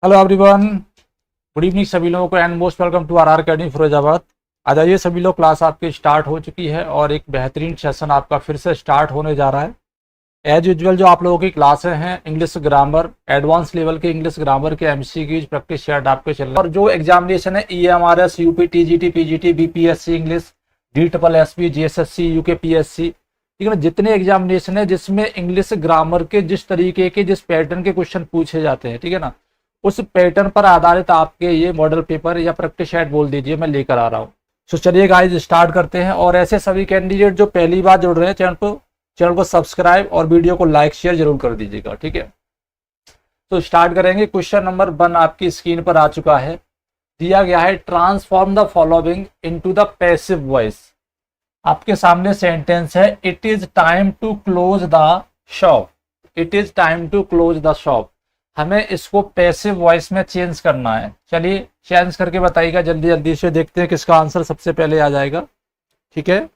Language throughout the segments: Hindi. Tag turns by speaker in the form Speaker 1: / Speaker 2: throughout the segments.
Speaker 1: हेलो एवरीवन, गुड इवनिंग सभी लोगों को and most welcome to R academy Firozabad. आ जाइए सभी लोग, क्लास आपकी स्टार्ट हो चुकी है और एक बेहतरीन सेशन आपका फिर से स्टार्ट होने जा रहा है। एज यूजुअल जो आप लोगों की क्लासें हैं इंग्लिश ग्रामर, एडवांस लेवल के इंग्लिश ग्रामर के एमसीक्यूज प्रैक्टिस सेट आपके चल रहे हैं और जो एग्जामिनेशन है EMRS, UP, TGT, PGT, BPSC English, DSSB, GSSC, UKPSC, ठीक है ना, जितने एग्जामिनेशन है जिसमें इंग्लिश ग्रामर के जिस तरीके के जिस पैटर्न के क्वेश्चन पूछे जाते हैं, ठीक है ना, उस पैटर्न पर आधारित आपके ये मॉडल पेपर या प्रैक्टिस सेट बोल दीजिए मैं लेकर आ रहा हूँ। सो चलिए गाइस स्टार्ट करते हैं। और ऐसे सभी कैंडिडेट जो पहली बार जुड़ रहे हैं चैनल को सब्सक्राइब और वीडियो को लाइक शेयर जरूर कर दीजिएगा, ठीक है। तो स्टार्ट करेंगे। क्वेश्चन नंबर 1 आपकी स्क्रीन पर आ चुका है। दिया गया है transform the following into the passive voice. आपके सामने सेंटेंस है it is time to close the shop. It is time to close the shop. हमें इसको पैसिव वॉइस में चेंज करना है। चलिए चेंज करके बताइएगा, जल्दी जल्दी से देखते हैं किसका आंसर सबसे पहले आ जाएगा, ठीक है।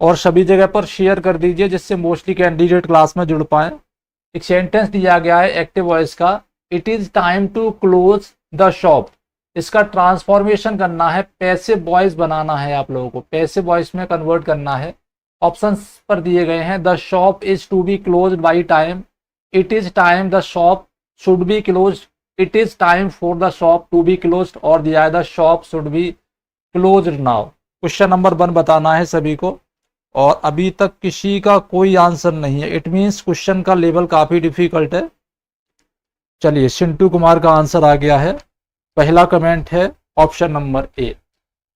Speaker 1: और सभी जगह पर शेयर कर दीजिए जिससे मोस्टली कैंडिडेट क्लास में जुड़ पाए। एक सेंटेंस दिया गया है एक्टिव वॉइस का, it is time to close the shop. इसका ट्रांसफॉर्मेशन करना है, पैसिव वॉइस बनाना है, आप लोगों को पैसिव वॉइस में कन्वर्ट करना है। ऑप्शंस पर दिए गए हैं, the shop is to be closed by time, it is time the shop should be closed, it is time for the shop to be closed, और दिया है the shop should be closed now। Question number 1 बताना है सभी को और अभी तक किसी का कोई आंसर नहीं है। इट मीन्स क्वेश्चन का लेवल काफी डिफिकल्ट है। चलिए चिंटू कुमार का आंसर आ गया है। पहला कमेंट है ऑप्शन नंबर ए।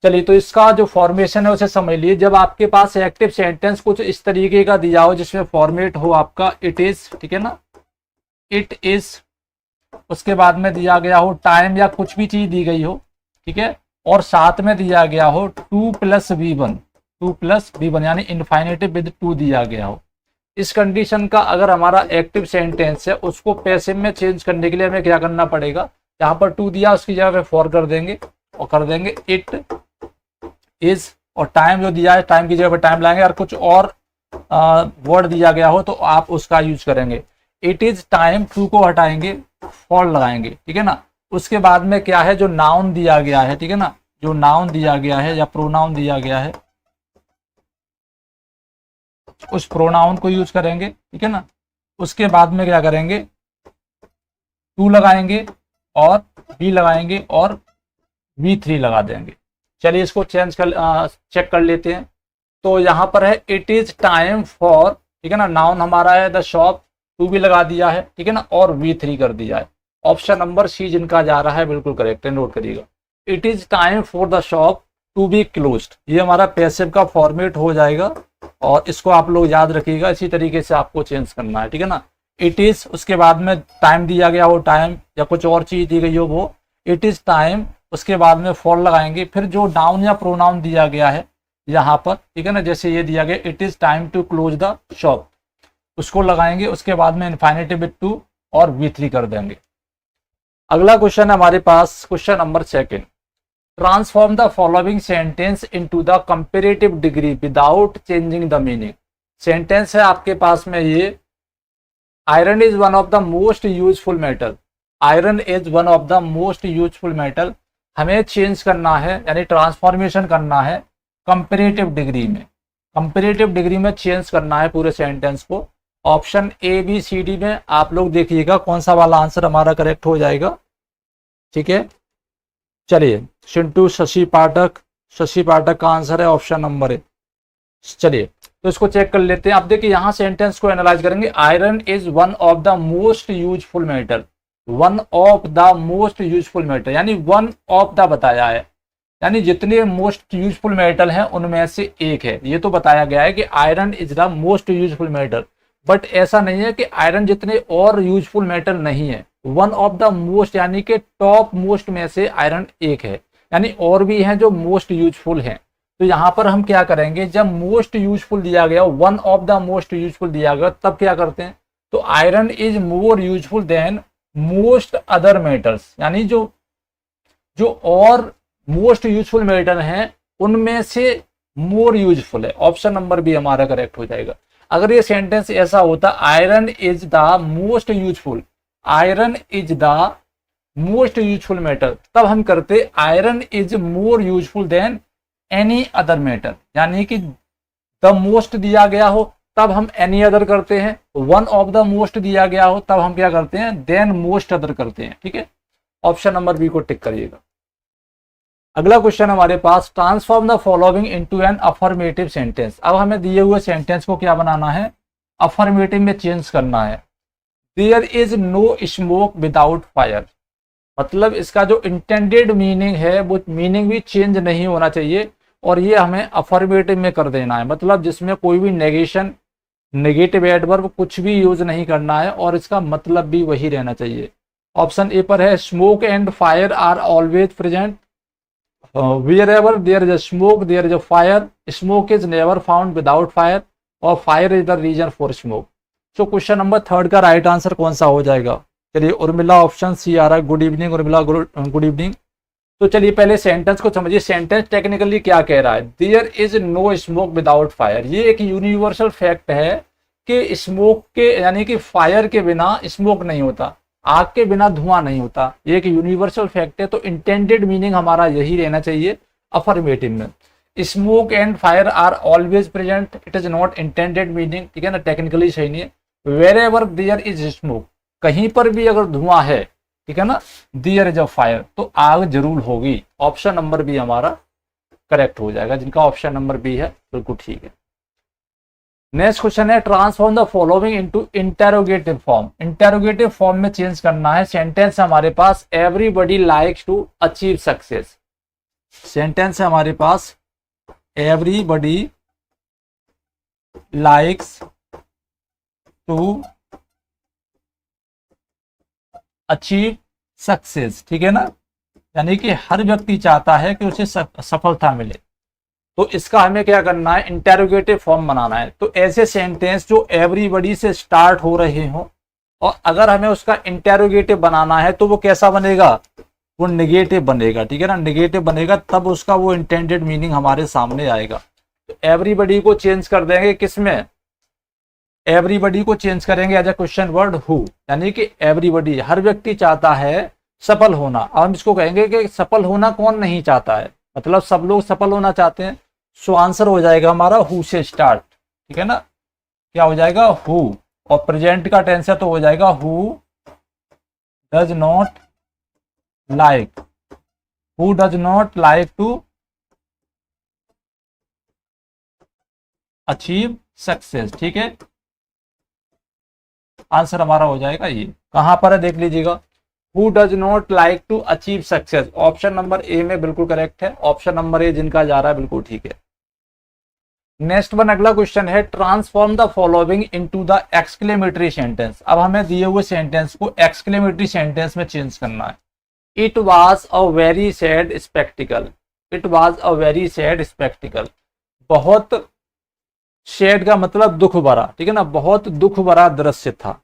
Speaker 1: चलिए तो इसका जो फॉर्मेशन है उसे समझ लीजिए। जब आपके पास एक्टिव सेंटेंस कुछ इस तरीके का दिया हो जिसमें फॉर्मेट हो आपका इट इज, ठीक है ना, इट इज, उसके बाद में दिया गया हो टाइम या कुछ भी चीज दी गई हो, ठीक है, और साथ में दिया गया हो 2 + V1, 2 + V1 यानी इनफाइनेटिव विद 2 दिया गया हो। इस कंडीशन का अगर हमारा एक्टिव सेंटेंस है उसको पैसिव में चेंज करने के लिए हमें क्या करना पड़ेगा, यहाँ पर 2 दिया उसकी जगह पे 4 कर देंगे और कर देंगे इट इज, और टाइम जो दिया है टाइम की जगह पे टाइम लाएंगे, और कुछ और वर्ड दिया गया हो तो आप उसका यूज करेंगे। इट इज टाइम, टू को हटाएंगे, फॉर लगाएंगे, ठीक है ना। उसके बाद में क्या है, जो नाउन दिया गया है, ठीक है ना, जो नाउन दिया गया है या प्रोनाउन दिया गया है उस प्रोनाउन को यूज करेंगे, ठीक है ना। उसके बाद में क्या करेंगे, टू लगाएंगे और बी लगाएंगे और V3 लगा देंगे। चलिए इसको चेक कर लेते हैं। तो यहाँ पर है इट इज टाइम फॉर, ठीक है ना, नाउन हमारा है द शॉप, 2 भी लगा दिया है, ठीक है ना, और V3 कर दिया है। ऑप्शन नंबर सी जिनका जा रहा है बिल्कुल करेक्ट है, नोट करिएगा। It is time for the shop to be closed, ये हमारा पैसिव का फॉर्मेट हो जाएगा और इसको आप लोग याद रखिएगा। इसी तरीके से आपको चेंज करना है, ठीक है ना। इट इज, उसके बाद में टाइम दिया गया हो, टाइम या कुछ और चीज दी गई हो वो इट इज टाइम, उसके बाद में फॉर लगाएंगे। फिर जो नाउन या प्रोनाउन दिया गया है यहाँ पर, ठीक है ना, जैसे ये दिया गया it is time to close the shop, उसको लगाएंगे। उसके बाद में इनफाइनेटिव विद 2 और V3 कर देंगे। अगला क्वेश्चन है हमारे पास, question number 2। Transform the following sentence into the comparative degree without changing the meaning. Sentence है आपके पास में ये, iron is one of the most useful metal. Iron is one of the most useful metal. हमें चेंज करना है यानी ट्रांसफॉर्मेशन करना है कंपैरेटिव डिग्री में। कंपैरेटिव डिग्री में चेंज करना है पूरे सेंटेंस को। ऑप्शन ABCD में आप लोग देखिएगा कौन सा वाला आंसर हमारा करेक्ट हो जाएगा, ठीक है। चलिए चिंटू शशि पाठक का आंसर है ऑप्शन नंबर ए। चलिए तो इसको चेक कर लेते हैं। अब देखिए यहाँ सेंटेंस को एनालाइज करेंगे। Iron is one of the most useful metal, one of the most useful metal यानी वन ऑफ द बताया है, यानी जितने मोस्ट यूजफुल मेटल हैं उनमें से एक है। ये तो बताया गया है कि iron is the most useful metal, but ऐसा नहीं है कि आयरन जितने और यूजफुल मेटल नहीं है। वन ऑफ द मोस्ट यानी कि टॉप मोस्ट में से आयरन एक है, यानी और भी हैं जो मोस्ट यूजफुल हैं। तो यहाँ पर हम क्या करेंगे, जब मोस्ट यूजफुल दिया गया, one of the most useful दिया गया, तब क्या करते हैं, तो iron is more useful than most other metals, यानी जो और मोस्ट यूजफुल मेटल हैं उनमें से मोर यूजफुल है। ऑप्शन नंबर बी हमारा करेक्ट हो जाएगा। अगर ये सेंटेंस ऐसा होता, iron is the most useful, iron is the most useful metal, तब हम करते iron is more useful than any other metal, यानी कि द मोस्ट दिया गया हो तब हम एनी अदर करते हैं, वन ऑफ द मोस्ट दिया गया हो तब हम क्या करते हैं, देन मोस्ट अदर करते हैं। ठीक है, ऑप्शन नंबर बी को टिक करिएगा। अगला क्वेश्चन हमारे पास, transform the following into an affirmative sentence. अब हमें दिए हुए सेंटेंस को क्या बनाना है, अफर्मेटिव में चेंज करना है। There is no smoke without fire, मतलब इसका जो इंटेंडेड मीनिंग है वो मीनिंग भी चेंज नहीं होना चाहिए, और ये हमें अफर्मेटिव में कर देना है, मतलब जिसमें कोई भी नेगेशन, नेगेटिव एडवर्ब कुछ भी यूज नहीं करना है, और इसका मतलब भी वही रहना चाहिए। ऑप्शन ए पर है, smoke and fire are always present, wherever there is a smoke there is a fire, smoke is never found without fire, और fire is the reason for smoke। तो क्वेश्चन नंबर 3 का राइट आंसर कौन सा हो जाएगा? चलिए, उर्मिला ऑप्शन सी आ रहा है। Good evening Urmila, good evening. तो चलिए पहले सेंटेंस को समझिए, सेंटेंस टेक्निकली क्या कह रहा है, there is no smoke without fire. ये एक यूनिवर्सल फैक्ट है कि स्मोक के, यानी कि फायर के बिना स्मोक नहीं होता, आग के बिना धुआं नहीं होता, ये एक यूनिवर्सल फैक्ट है। तो इंटेंडेड मीनिंग हमारा यही रहना चाहिए अफर्मेटिव में। Smoke and fire are always present, it is not intended meaning, ठीक है ना, टेक्निकली सही नहीं है। Wherever there is smoke, कहीं पर भी अगर धुआं है, ठीक है ना, देयर इज अ फायर, तो आग जरूर होगी। ऑप्शन नंबर बी हमारा करेक्ट हो जाएगा, जिनका ऑप्शन नंबर बी है बिल्कुल ठीक है। नेक्स्ट क्वेश्चन है, transform the following into interrogative form. Interrogative form में चेंज करना है। सेंटेंस हमारे पास, everybody likes to achieve success. Sentence है हमारे पास, everybody likes to achieve success, ठीक है ना, यानी कि हर व्यक्ति चाहता है कि उसे सफलता मिले। तो इसका हमें क्या करना है, इंटेरोगेटिव फॉर्म बनाना है। तो ऐसे सेंटेंस जो एवरीबॉडी से स्टार्ट हो रहे हो, और अगर हमें उसका इंटेरोगेटिव बनाना है तो वो कैसा बनेगा, वो नेगेटिव बनेगा, ठीक है ना, नेगेटिव बनेगा, तब उसका वो इंटेंडेड मीनिंग हमारे सामने आएगा। तो एवरीबॉडी को चेंज कर देंगे किसमें, एवरीबॉडी को चेंज करेंगे as a question word who, यानी कि एवरीबॉडी, हर व्यक्ति चाहता है सफल होना। अब हम इसको कहेंगे कि सफल होना कौन नहीं चाहता है, मतलब सब लोग सफल होना चाहते हैं। सो आंसर हो जाएगा हमारा हु से स्टार्ट, ठीक है ना, क्या हो जाएगा हु, और प्रेजेंट का टेंस है तो हो जाएगा who does not like, who does not like to achieve success, ठीक है। आंसर हमारा हो जाएगा ये, कहां पर है देख लीजिएगा, who does not like to achieve success. Option number A में बिल्कुल करेक्ट है, ऑप्शन नंबर ए जिनका जा रहा है बिल्कुल ठीक है। नेक्स्ट वन, अगला क्वेश्चन है, transform the following into the exclamatory sentence. अब हमें दिए हुए सेंटेंस को एक्सक्लेमेटरी सेंटेंस में चेंज करना है। It was a very sad spectacle, it was a very sad spectacled, बहुत, सैड का मतलब दुख भरा, ठीक है ना, बहुत दुख भरा दृश्य था,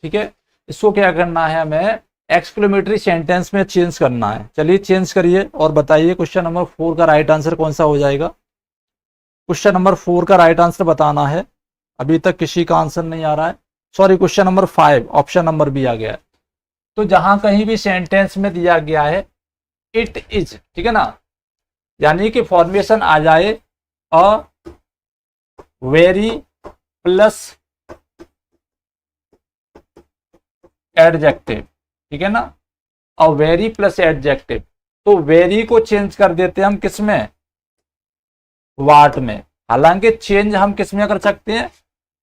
Speaker 1: ठीक है। इसको क्या करना है, हमें एक्सक्लेमेटरी सेंटेंस में चेंज करना है। चलिए चेंज करिए और बताइए क्वेश्चन नंबर 4 का राइट आंसर कौन सा हो जाएगा। क्वेश्चन नंबर 4 का राइट आंसर बताना है, अभी तक किसी का आंसर नहीं आ रहा है, sorry question number 5, option number B आ गया है। तो जहां कहीं भी सेंटेंस में दिया गया है इट इज, ठीक है ना, यानी कि फॉर्मेशन आ जाए अ वेरी प्लस एडजेक्टिव, ठीक है ना, अ वेरी प्लस एडजेक्टिव, तो वेरी को चेंज कर देते हैं हम किसमें, वाट में। हालांकि चेंज हम किस में कर सकते हैं,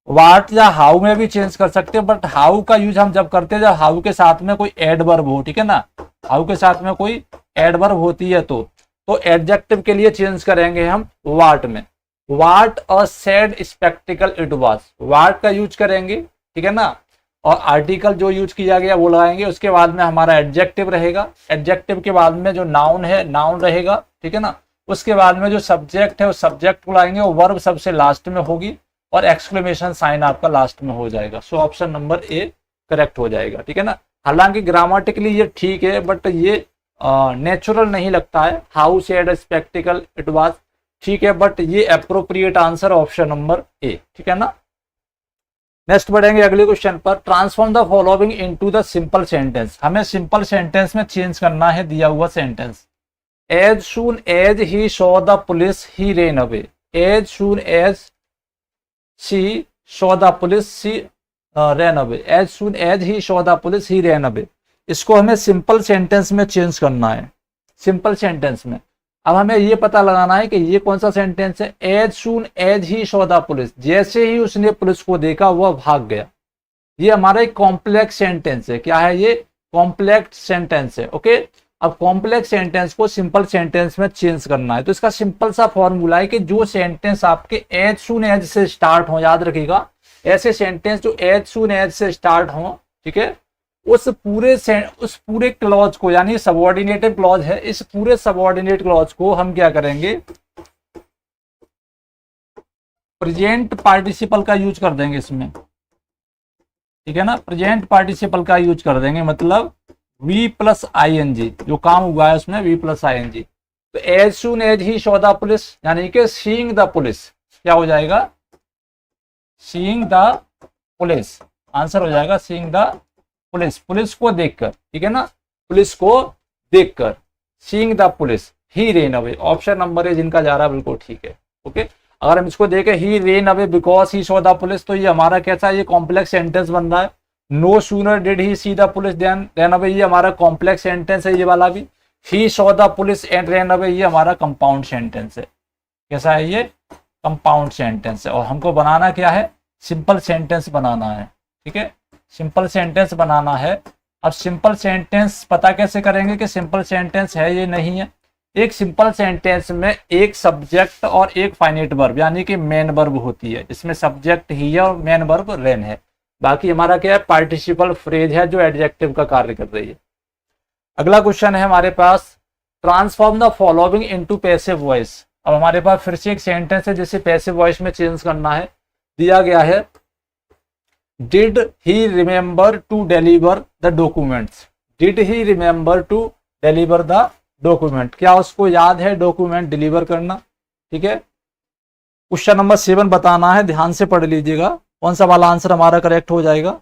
Speaker 1: वाट या हाउ में भी चेंज कर सकते हैं, बट हाउ का यूज हम जब करते हैं जब हाउ के साथ में कोई एडवर्ब हो, ठीक है ना, हाउ के साथ में कोई एडवर्ब होती है तो एडजेक्टिव के लिए चेंज करेंगे हम वाट में। What a sad spectacle it was, what का यूज करेंगे, ठीक है ना, और आर्टिकल जो यूज किया गया वो लगाएंगे, उसके बाद में हमारा एडजेक्टिव रहेगा, एडजेक्टिव के बाद में जो नाउन है नाउन रहेगा, ठीक है ना, उसके बाद में जो सब्जेक्ट है उस सब्जेक्ट को लाएंगे, वो वर्ब सबसे लास्ट में होगी, और एक्सक्लेमेशन साइन आपका लास्ट में हो जाएगा। So option number A correct हो जाएगा, ठीक है ना। हालांकि ग्रामेटिकली ये ठीक है, बट ये नेचुरल नहीं लगता है, how sad spectacle it was, ठीक है, बट ये appropriate answer option number A, ठीक है ना। नेक्स्ट बढ़ेंगे अगले क्वेश्चन पर। Transform the following into the simple sentence. हमें सिंपल सेंटेंस में चेंज करना है दिया हुआ sentence. As soon as he saw the police he ran away. As soon as she saw the police she ran away. As soon as he saw the police he ran away. इसको हमें सिंपल सेंटेंस में चेंज करना है, सिंपल सेंटेंस में। अब हमें ये पता लगाना है कि ये कौन सा सेंटेंस है। As soon as he saw the police, जैसे ही उसने पुलिस को देखा वह भाग गया। ये हमारा एक कॉम्प्लेक्स सेंटेंस है। क्या है ये? कॉम्प्लेक्स सेंटेंस है। ओके, अब कॉम्प्लेक्स सेंटेंस को सिंपल सेंटेंस में चेंज करना है। तो इसका सिंपल सा फॉर्मूला है कि जो सेंटेंस आपके एज सून एज से स्टार्ट हो, याद रखिएगा, ऐसे सेंटेंस जो एज सून एज से स्टार्ट हो, ठीक है, उस पूरे क्लॉज को, यानी सबऑर्डिनेटेड क्लॉज है, इस पूरे सबऑर्डिनेट क्लॉज को हम क्या करेंगे, प्रेजेंट पार्टिसिपल का यूज कर देंगे इसमें, ठीक है ना। प्रेजेंट पार्टिसिपल का यूज कर देंगे, मतलब V plus I N G, जो काम हुआ है उसमें V plus I N G. तो as soon as he saw the police, यानी कि सीइंग द पुलिस, क्या हो जाएगा, सीइंग द पुलिस। आंसर हो जाएगा सीइंग द पुलिस, पुलिस को देखकर, ठीक है ना, पुलिस को देखकर। Seeing the police he ran away. Option number ए जिनका जा रहा है बिल्कुल ठीक है। ओके, अगर हम इसको देखें he ran away because he saw the police, तो ये हमारा कैसा, ये कॉम्प्लेक्स सेंटेंस बन रहा है। No sooner did he see the police than ran away, ये हमारा कॉम्प्लेक्स सेंटेंस है। ये वाला भी he saw the police and ran away, ये हमारा कंपाउंड सेंटेंस है। कैसा है ये? कंपाउंड सेंटेंस है। और हमको बनाना क्या है, सिंपल सेंटेंस बनाना है, ठीक है, सिंपल सेंटेंस बनाना है। अब सिंपल सेंटेंस पता कैसे करेंगे कि सिंपल सेंटेंस है ये नहीं है। एक सिंपल सेंटेंस में एक सब्जेक्ट और एक फाइनाइट वर्ब, यानी कि मेन वर्ब होती है। इसमें सब्जेक्ट ही है और मेन वर्ब रेन है। बाकी हमारा क्या है, पार्टिसिपल फ्रेज है जो एडजेक्टिव का कार्य कर रही है। अगला क्वेश्चन है हमारे पास, transform the following into passive voice. अब हमारे पास फिर से एक सेंटेंस है जिसे पैसिव वॉइस में चेंज करना है। दिया गया है, did he remember to deliver the documents. Did he remember to deliver the document, क्या उसको याद है डॉक्यूमेंट डिलीवर करना, ठीक है। क्वेश्चन नंबर 7 बताना है, ध्यान से पढ़ लीजिएगा कौन सा वाला आंसर हमारा करेक्ट हो जाएगा।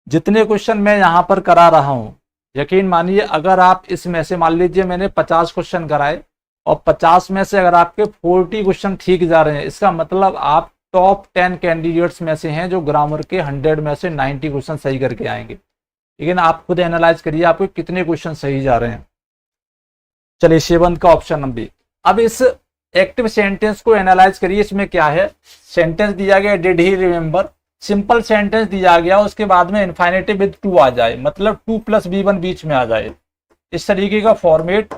Speaker 1: जितने क्वेश्चन मैं यहां पर करा रहा हूं, यकीन मानिए, अगर आप इसमें से, मान लीजिए मैंने 50 क्वेश्चन कराए और 50 में से अगर आपके 40 क्वेश्चन ठीक जा रहे हैं, इसका मतलब आप टॉप 10 कैंडिडेट्स में से हैं जो ग्रामर के 100 में से 90 क्वेश्चन सही करके आएंगे। लेकिन आप खुद एनालाइज करिए आपको कितने क्वेश्चन सही जा रहे हैं। चलिए 7 का ऑप्शन नंबर। अब इस एक्टिव सेंटेंस को एनालाइज करिए। इसमें क्या है, सेंटेंस दिया गया did he remember, simple sentence दिया गया, उसके बाद में इन्फिनेटिव विद टू आ जाए, मतलब 2 + V1 बीच में आ जाए, इस तरीके का फॉर्मेट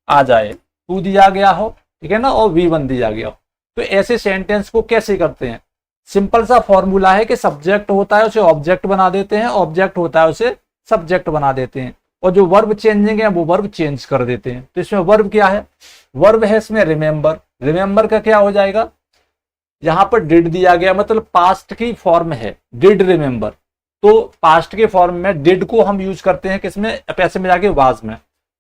Speaker 1: आ जाए। 2 दिया गया हो, ठीक है ना, और V1 दिया गया हो। तो ऐसे सेंटेंस को कैसे करते हैं, सिंपल सा फॉर्मूला है कि सब्जेक्ट होता है उसे ऑब्जेक्ट बना देते हैं, ऑब्जेक्ट होता है उसे सब्जेक्ट बना देते हैं, और जो वर्ब चेंजिंग है वो वर्ब चेंज कर देते हैं। तो इसमें वर्ब क्या है, वर्ब है इसमें रिमेंबर। रिमेंबर का क्या हो जाएगा, यहां पर डिड दिया गया, मतलब पास्ट की फॉर्म है, डिड रिमेंबर। तो पास्ट के फॉर्म में डिड को हम यूज करते हैं किसमें, पैसे में जाके वाज में।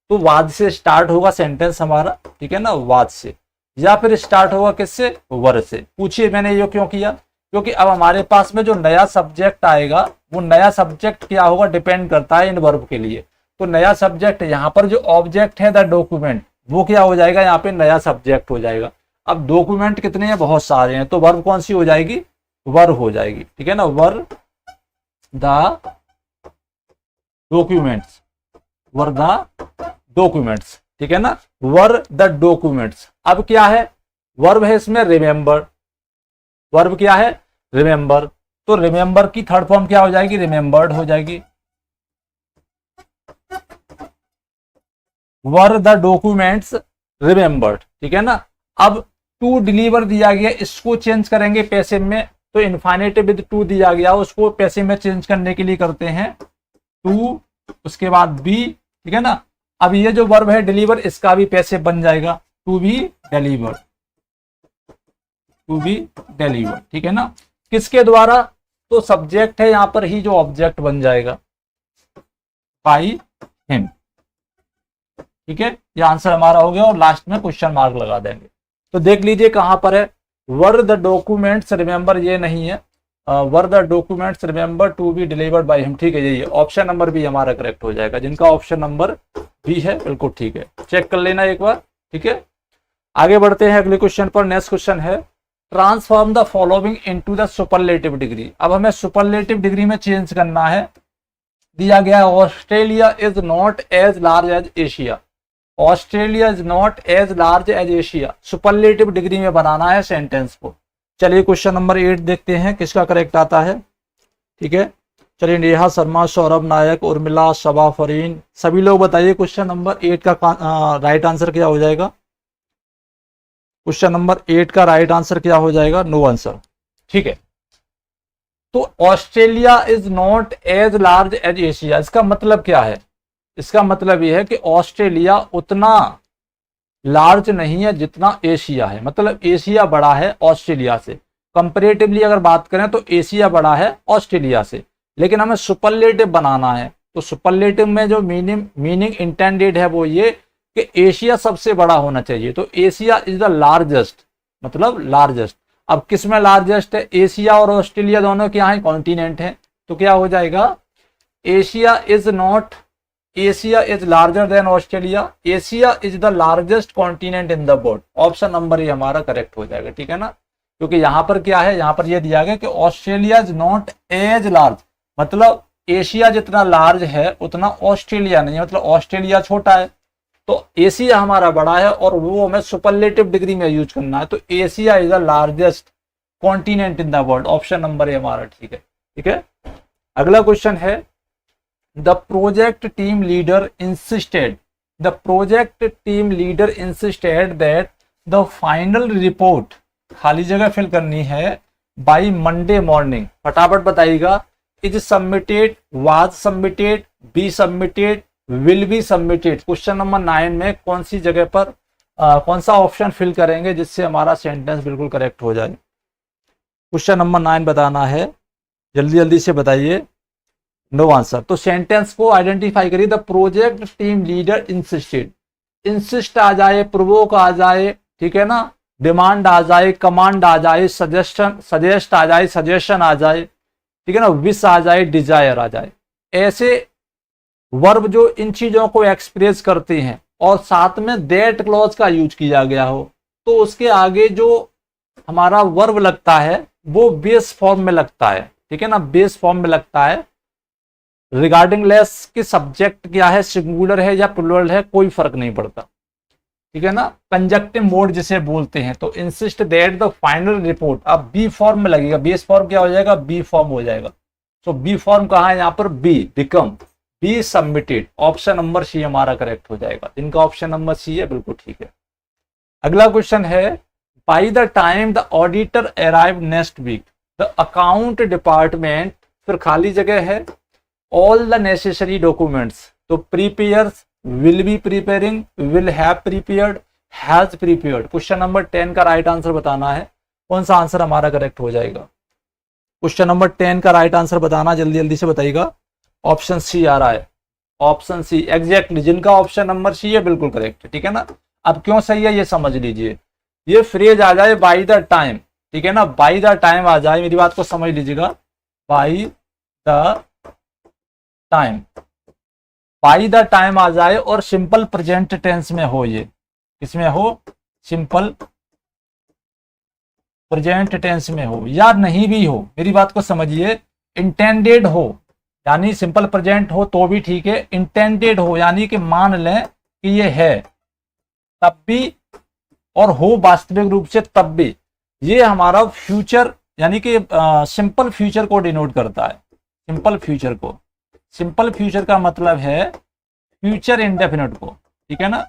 Speaker 1: तो वाज से स्टार्ट होगा सेंटेंस हमारा, ठीक है ना, वाज से, या फिर स्टार्ट होगा किससे, वर से। पूछिए मैंने ये क्यों किया, क्योंकि अब हमारे पास में जो नया सब्जेक्ट आएगा वो नया सब्जेक्ट क्या होगा, डिपेंड करता है इन वर्ब के लिए। तो नया सब्जेक्ट, यहाँ पर जो ऑब्जेक्ट है द डॉक्यूमेंट, वो क्या हो जाएगा, यहाँ पे नया सब्जेक्ट हो जाएगा। अब डॉक्यूमेंट कितने हैं, बहुत सारे हैं, तो वर्ब कौन सी हो जाएगी, वर हो जाएगी, ठीक है ना, वर the documents, were the documents, ठीक है ना, वर द डॉक्यूमेंट्स। अब क्या है, वर्ब है इसमें रिमेंबर, वर्ब क्या है, रिमेंबर। तो रिमेंबर की थर्ड फॉर्म क्या हो जाएगी, रिमेंबर्ड हो जाएगी। वर द डॉक्यूमेंट्स रिमेंबर्ड, ठीक है ना। अब टू डिलीवर दिया गया, इसको चेंज करेंगे पैसिव में, तो इन्फिनेटिव विद टू दिया गया, उसको पैसिव में चेंज करने के लिए करते हैं टू, उसके बाद बी, ठीक है ना। अब ये जो वर्ब है डिलीवर, इसका भी पैसिव बन जाएगा to be deliver, to be deliver, ठीक है ना। किसके द्वारा, तो सब्जेक्ट है यहां पर ही जो ऑब्जेक्ट बन जाएगा, बाई हिम, ठीक है। ये आंसर हमारा हो गया और लास्ट में क्वेश्चन मार्क लगा देंगे। तो देख लीजिए कहां पर है, वर द डॉक्यूमेंट्स रिमेंबर, ये नहीं है, were the documents remember to be delivered by him. ठीक है, ये ऑप्शन नंबर बी हमारा करेक्ट हो जाएगा, जिनका ऑप्शन नंबर बी है बिल्कुल ठीक है, चेक कर लेना एक बार। ठीक है, आगे बढ़ते हैं अगले क्वेश्चन पर। नेक्स्ट क्वेश्चन है transform the following into the superlative degree. अब हमें सुपरलेटिव डिग्री में चेंज करना है। दिया गया Australia is not as large as Asia. Australia is not as large as Asia, superlative degree में बनाना है सेंटेंस को। चलिए क्वेश्चन नंबर 8 देखते हैं किसका करेक्ट आता है। ठीक है, चलिए नेहा शर्मा, सौरभ नायक, उर्मिला, शबा फरीन, सभी लोग बताइए क्वेश्चन नंबर 8 का राइट आंसर क्या हो जाएगा। क्वेश्चन नंबर 8 का राइट आंसर क्या हो जाएगा, नो आंसर। ठीक है, तो Australia is not as large as Asia, इसका मतलब क्या है? इसका मतलब यह है कि ऑस्ट्रेलिया उतना लार्ज नहीं है जितना एशिया है, मतलब एशिया बड़ा है ऑस्ट्रेलिया से। कंपैरेटिवली अगर बात करें तो एशिया बड़ा है ऑस्ट्रेलिया से, लेकिन हमें सुपरलेटिव बनाना है। तो सुपरलेटिव में जो मीनिंग इंटेंडेड है वो ये कि एशिया सबसे बड़ा होना चाहिए। तो एशिया इज द लार्जेस्ट, मतलब लार्जेस्ट। अब किसमें लार्जेस्ट है? एशिया और ऑस्ट्रेलिया दोनों क्या है? कॉन्टिनेंट है। तो क्या हो जाएगा, Asia is larger than Australia, Asia is the largest continent in the world. Option number ये हमारा करेक्ट हो जाएगा। ठीक है ना, क्योंकि यहां पर क्या है, यहां पर ये दिया गया कि Australia is not as large, मतलब एशिया जितना लार्ज है उतना ऑस्ट्रेलिया नहीं है, मतलब ऑस्ट्रेलिया छोटा है। तो एशिया हमारा बड़ा है और वो हमें सुपरलेटिव डिग्री में यूज करना है। तो Asia is the largest continent in the world, option number ये हमारा ठीक है। ठीक है, अगला क्वेश्चन है the project team leader insisted that the final report, खाली जगह फिल करनी है, बाई मंडे मॉर्निंग। फटाफट बताइएगा, is submitted, was submitted, be submitted, will be submitted. Question number 9 में कौन सी जगह पर कौन सा ऑप्शन फिल करेंगे जिससे हमारा सेंटेंस बिल्कुल करेक्ट हो जाए। क्वेश्चन नंबर 9 बताना है, जल्दी जल्दी से बताइए। No answer. तो सेंटेंस को आइडेंटिफाई करिए। The project team leader insisted, insist आ जाए, प्रोवोक आ जाए, ठीक है ना, डिमांड आ जाए, कमांड आ जाए, सजेस्ट आ जाए, सजेशन आ जाए, ठीक है ना, विश आ जाए, डिजायर आ जाए। ऐसे वर्ब जो इन चीजों को एक्सप्रेस करते हैं और साथ में दैट क्लॉज का यूज किया गया हो, तो उसके आगे जो हमारा वर्ब लगता है वो बेस फॉर्म में लगता है। ठीक है ना, बेस फॉर्म में लगता है। रिगार्डिंग लेस की सब्जेक्ट क्या है, सिंगुलर है या प्लूरल है, कोई फर्क नहीं पड़ता। ठीक है ना, कंजक्टिव मोड जिसे बोलते हैं। तो insist that the final report, अब बी फॉर्म में लगेगा, बेस फॉर्म क्या हो जाएगा, बी फॉर्म हो जाएगा। तो बी फॉर्म कहाँ है यहाँ पर, be, become, be submitted. Option number C हमारा करेक्ट हो जाएगा, इनका ऑप्शन नंबर सी है, बिल्कुल ठीक है। अगला क्वेश्चन है by the time the auditor arrive next week the account department, फिर खाली जगह है, ऑल द नेसेसरी डॉक्यूमेंट्स। तो prepares, will be preparing, will have prepared, has prepared. Question number 10 का राइट आंसर बताना है, कौन सा आंसर हमारा करेक्ट हो जाएगा। क्वेश्चन नंबर 10 का राइट आंसर बताना, जल्दी जल्दी से बताइएगा। ऑप्शन सी आ रहा है, ऑप्शन सी एग्जैक्टली, जिनका ऑप्शन नंबर सी है बिल्कुल करेक्ट है। ठीक है ना, अब क्यों सही है ये समझ लीजिए। ये फ्रेज आ जाए बाय द टाइम, ठीक है ना, बाय द टाइम आ जाए, मेरी बात को समझ लीजिएगा, by the time, by the time आ जाए और सिंपल प्रेजेंट टेंस में हो, ये किसमें हो, सिंपल प्रेजेंट टेंस में हो, या नहीं भी हो, मेरी बात को समझिए, इंटेंडेड हो यानी सिंपल प्रेजेंट हो तो भी ठीक है, इंटेंडेड हो यानी कि मान लें कि ये है तब भी, और हो वास्तविक रूप से तब भी, ये हमारा फ्यूचर यानी कि सिंपल फ्यूचर को डिनोट करता है। सिंपल फ्यूचर को, सिंपल फ्यूचर का मतलब है फ्यूचर इंडेफिनिट को, ठीक है ना,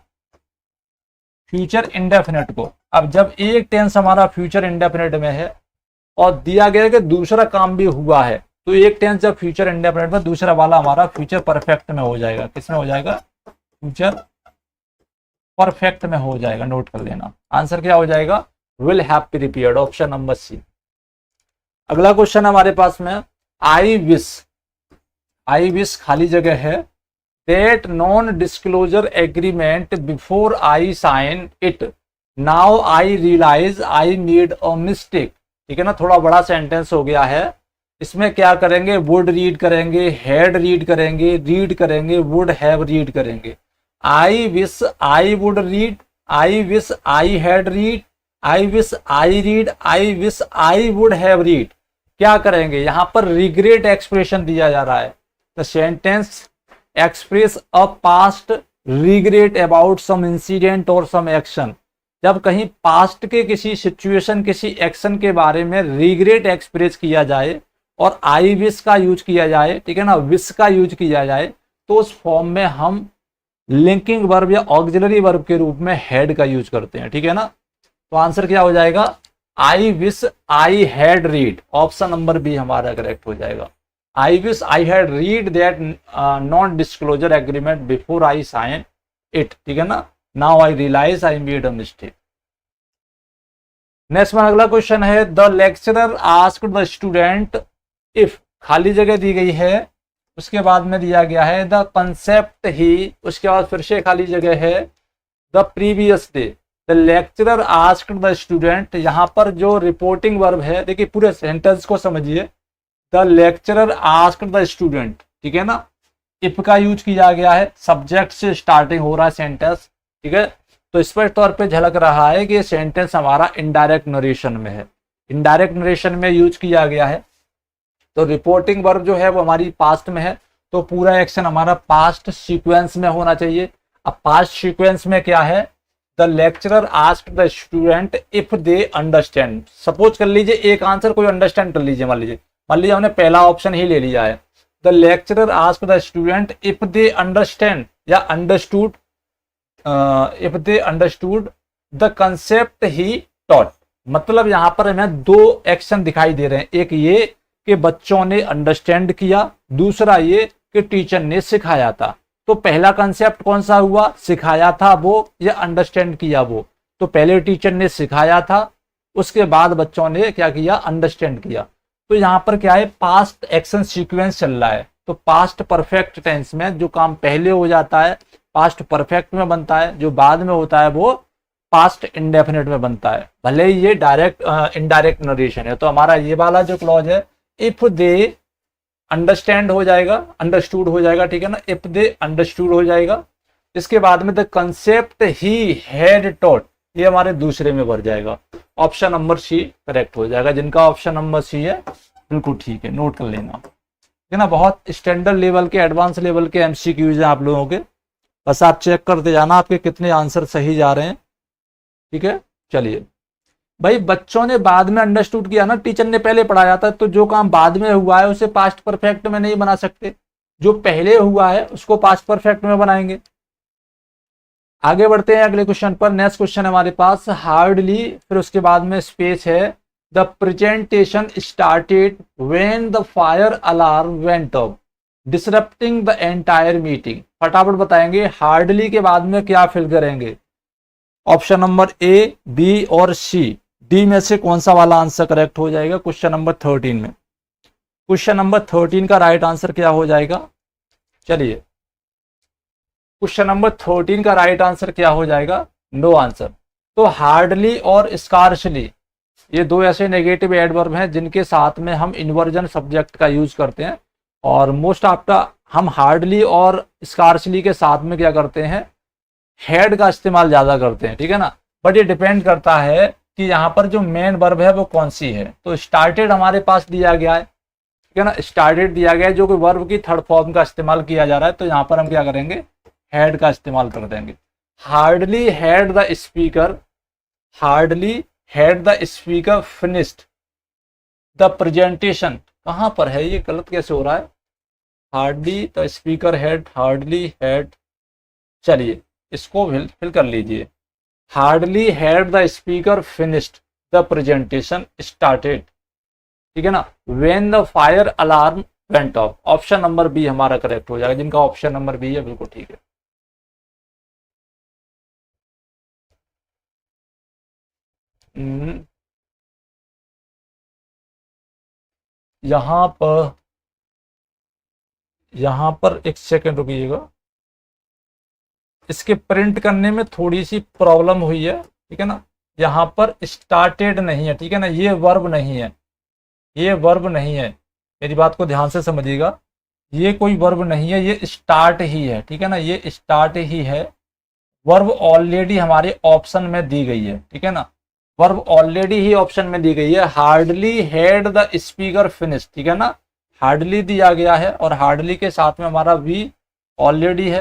Speaker 1: फ्यूचर इंडेफिनिट को। अब जब एक टेंस हमारा फ्यूचर इंडेफिनिट में है और दिया गया कि दूसरा काम भी हुआ है, तो एक टेंस जब फ्यूचर इंडेफिनिट में, दूसरा वाला हमारा फ्यूचर परफेक्ट में हो जाएगा। किसमें हो जाएगा, फ्यूचर परफेक्ट में हो जाएगा, नोट कर लेना। आंसर क्या हो जाएगा, will have prepared, option number C. अगला क्वेश्चन हमारे पास में, आई विश खाली जगह है, that non disclosure agreement before I sign it, now I realise I made a mistake. ठीक है ना, थोड़ा बड़ा सेंटेंस हो गया है, इसमें क्या करेंगे, वुड रीड करेंगे, हैड रीड करेंगे, रीड करेंगे, वुड हैव रीड करेंगे। आई wish I would read, I wish I had read, I wish I read, I wish I would have read. क्या करेंगे, यहां पर रिग्रेट एक्सप्रेशन दिया जा रहा है। The sentence express a past regret about some incident और सम एक्शन। जब कहीं पास्ट के किसी सिचुएशन, किसी एक्शन के बारे में रिग्रेट एक्सप्रेस किया जाए और आई विश का यूज किया जाए, ठीक है ना, विश का यूज किया जाए, तो उस फॉर्म में हम लिंकिंग वर्ब या ऑक्सिलरी वर्ब के रूप में हैड का यूज करते हैं, ठीक है ना। तो आंसर क्या हो जाएगा, I wish I had read, option number B हमारा करेक्ट हो जाएगा। I wish I had read that non disclosure agreement before I sign it, ठीक है ना। Now I realise I made a mistake. Next में अगला क्वेश्चन है, the lecturer asked the student if, खाली जगह दी गई है, उसके बाद में दिया गया है द कंसेप्ट ही, उसके बाद फिर से खाली जगह है the previous day. The lecturer asked the student, यहां पर जो रिपोर्टिंग वर्ब है, देखिए पूरे सेंटेंस को समझिए। The lecturer asked the student, ठीक है ना, इफ का यूज किया गया है, सब्जेक्ट से स्टार्टिंग हो रहा है सेंटेंस, ठीक है। तो स्पष्ट तौर पे झलक रहा है कि ये सेंटेंस हमारा इनडायरेक्ट नरेशन में है, इनडायरेक्ट नरेशन में यूज किया गया है। तो रिपोर्टिंग वर्ब जो है वो हमारी पास्ट में है, तो पूरा एक्शन हमारा पास्ट सीक्वेंस में होना चाहिए। अब पास्ट सीक्वेंस में क्या है, the lecturer asked the student if they understand. Suppose कर लीजिए एक आंसर कोई अंडरस्टैंड कर लीजिए, मान लीजिए हमने पहला ऑप्शन ही ले लिया है, the lecturer asked the student if they understand या understood, if they understood the concept he taught. मतलब यहां पर हमें दो एक्शन दिखाई दे रहे हैं, एक ये कि बच्चों ने अंडरस्टैंड किया, दूसरा ये कि टीचर ने सिखाया था। तो पहला कंसेप्ट कौन सा हुआ, सिखाया था वो या अंडरस्टैंड किया वो। तो पहले टीचर ने सिखाया था, उसके बाद बच्चों ने क्या किया, अंडरस्टैंड किया। तो यहां पर क्या है, पास्ट एक्शन सीक्वेंस चल रहा है। तो पास्ट परफेक्ट टेंस में जो काम पहले हो जाता है पास्ट परफेक्ट में बनता है, जो बाद में होता है वो पास्ट इंडेफिनिट में बनता है, भले ही ये डायरेक्ट इनडायरेक्ट नरेशन है। तो हमारा ये वाला जो क्लॉज है, इफ दे अंडरस्टैंड हो जाएगा, अंडरस्टूड हो जाएगा, ठीक है ना, इफ दे अंडरस्टूड हो जाएगा। इसके बाद में the concept he had taught, ये हमारे दूसरे में भर जाएगा। ऑप्शन नंबर सी करेक्ट हो जाएगा। जिनका ऑप्शन नंबर सी है बिल्कुल ठीक है, नोट कर लेना, ठीक है ना। बहुत स्टैंडर्ड लेवल के, एडवांस लेवल के एमसीक्यूज हैं आप लोगों के, बस आप चेक करते जाना आपके कितने आंसर सही जा रहे हैं, ठीक है। चलिए भाई, बच्चों ने बाद में अंडरस्टूड किया ना, टीचर ने पहले पढ़ाया था, तो जो काम बाद में हुआ है उसे पास्ट परफेक्ट में नहीं बना सकते, जो पहले हुआ है उसको पास्ट परफेक्ट में बनाएंगे। आगे बढ़ते हैं अगले क्वेश्चन पर। नेक्स्ट क्वेश्चन हमारे पास, हार्डली, फिर उसके बाद में स्पेस है, the presentation started when the fire alarm went of disrupting the entire meeting. फटाफट बताएंगे, हार्डली के बाद में क्या फिल करेंगे। ऑप्शन नंबर ए, बी और सी, डी में से कौन सा वाला आंसर करेक्ट हो जाएगा क्वेश्चन नंबर 13 में। क्वेश्चन नंबर 13 का राइट आंसर क्या हो जाएगा, चलिए क्वेश्चन नंबर 13 का राइट आंसर क्या हो जाएगा, नो आंसर। तो हार्डली और स्कार्सली, ये दो ऐसे नेगेटिव एडवर्ब हैं जिनके साथ में हम इन्वर्जन सब्जेक्ट का यूज करते हैं, और मोस्ट आफ्टर हम हार्डली और स्कार्सली के साथ में क्या करते हैं, हेड का इस्तेमाल ज्यादा करते हैं, ठीक है ना। बट ये डिपेंड करता है कि यहाँ पर जो मेन वर्ब है वो कौन सी है। तो स्टार्टेड हमारे पास दिया गया है, ठीक है ना, स्टार्टेड दिया गया है जो कि वर्ब की थर्ड फॉर्म का इस्तेमाल किया जा रहा है। तो यहाँ पर हम क्या करेंगे, हेड का इस्तेमाल कर देंगे। Hardly had the speaker, hardly had the speaker finished the presentation. कहाँ पर है ये, गलत कैसे हो रहा है, hardly the speaker had, hardly had, चलिए इसको फिल कर लीजिए। Hardly had the speaker finished the presentation started, ठीक है ना, when the fire alarm went off. Option number B हमारा करेक्ट हो जाएगा। जिनका ऑप्शन नंबर बी है बिल्कुल ठीक है। यहां पर एक सेकंड रुकिएगा, इसके प्रिंट करने में थोड़ी सी प्रॉब्लम हुई है, ठीक है ना। यहाँ पर स्टार्टेड नहीं है, ठीक है ना, ये वर्ब नहीं है, ये वर्ब नहीं है, मेरी बात को ध्यान से समझिएगा, ये कोई वर्ब नहीं है, ये स्टार्ट ही है, ठीक है ना, ये स्टार्ट ही है। वर्ब ऑलरेडी हमारे ऑप्शन में दी गई है, ठीक है ना, वर्ब ऑलरेडी ही ऑप्शन में दी गई है। Hardly had the speaker finish, ठीक है ना, हार्डली दिया गया है और हार्डली के साथ में हमारा वी ऑलरेडी है।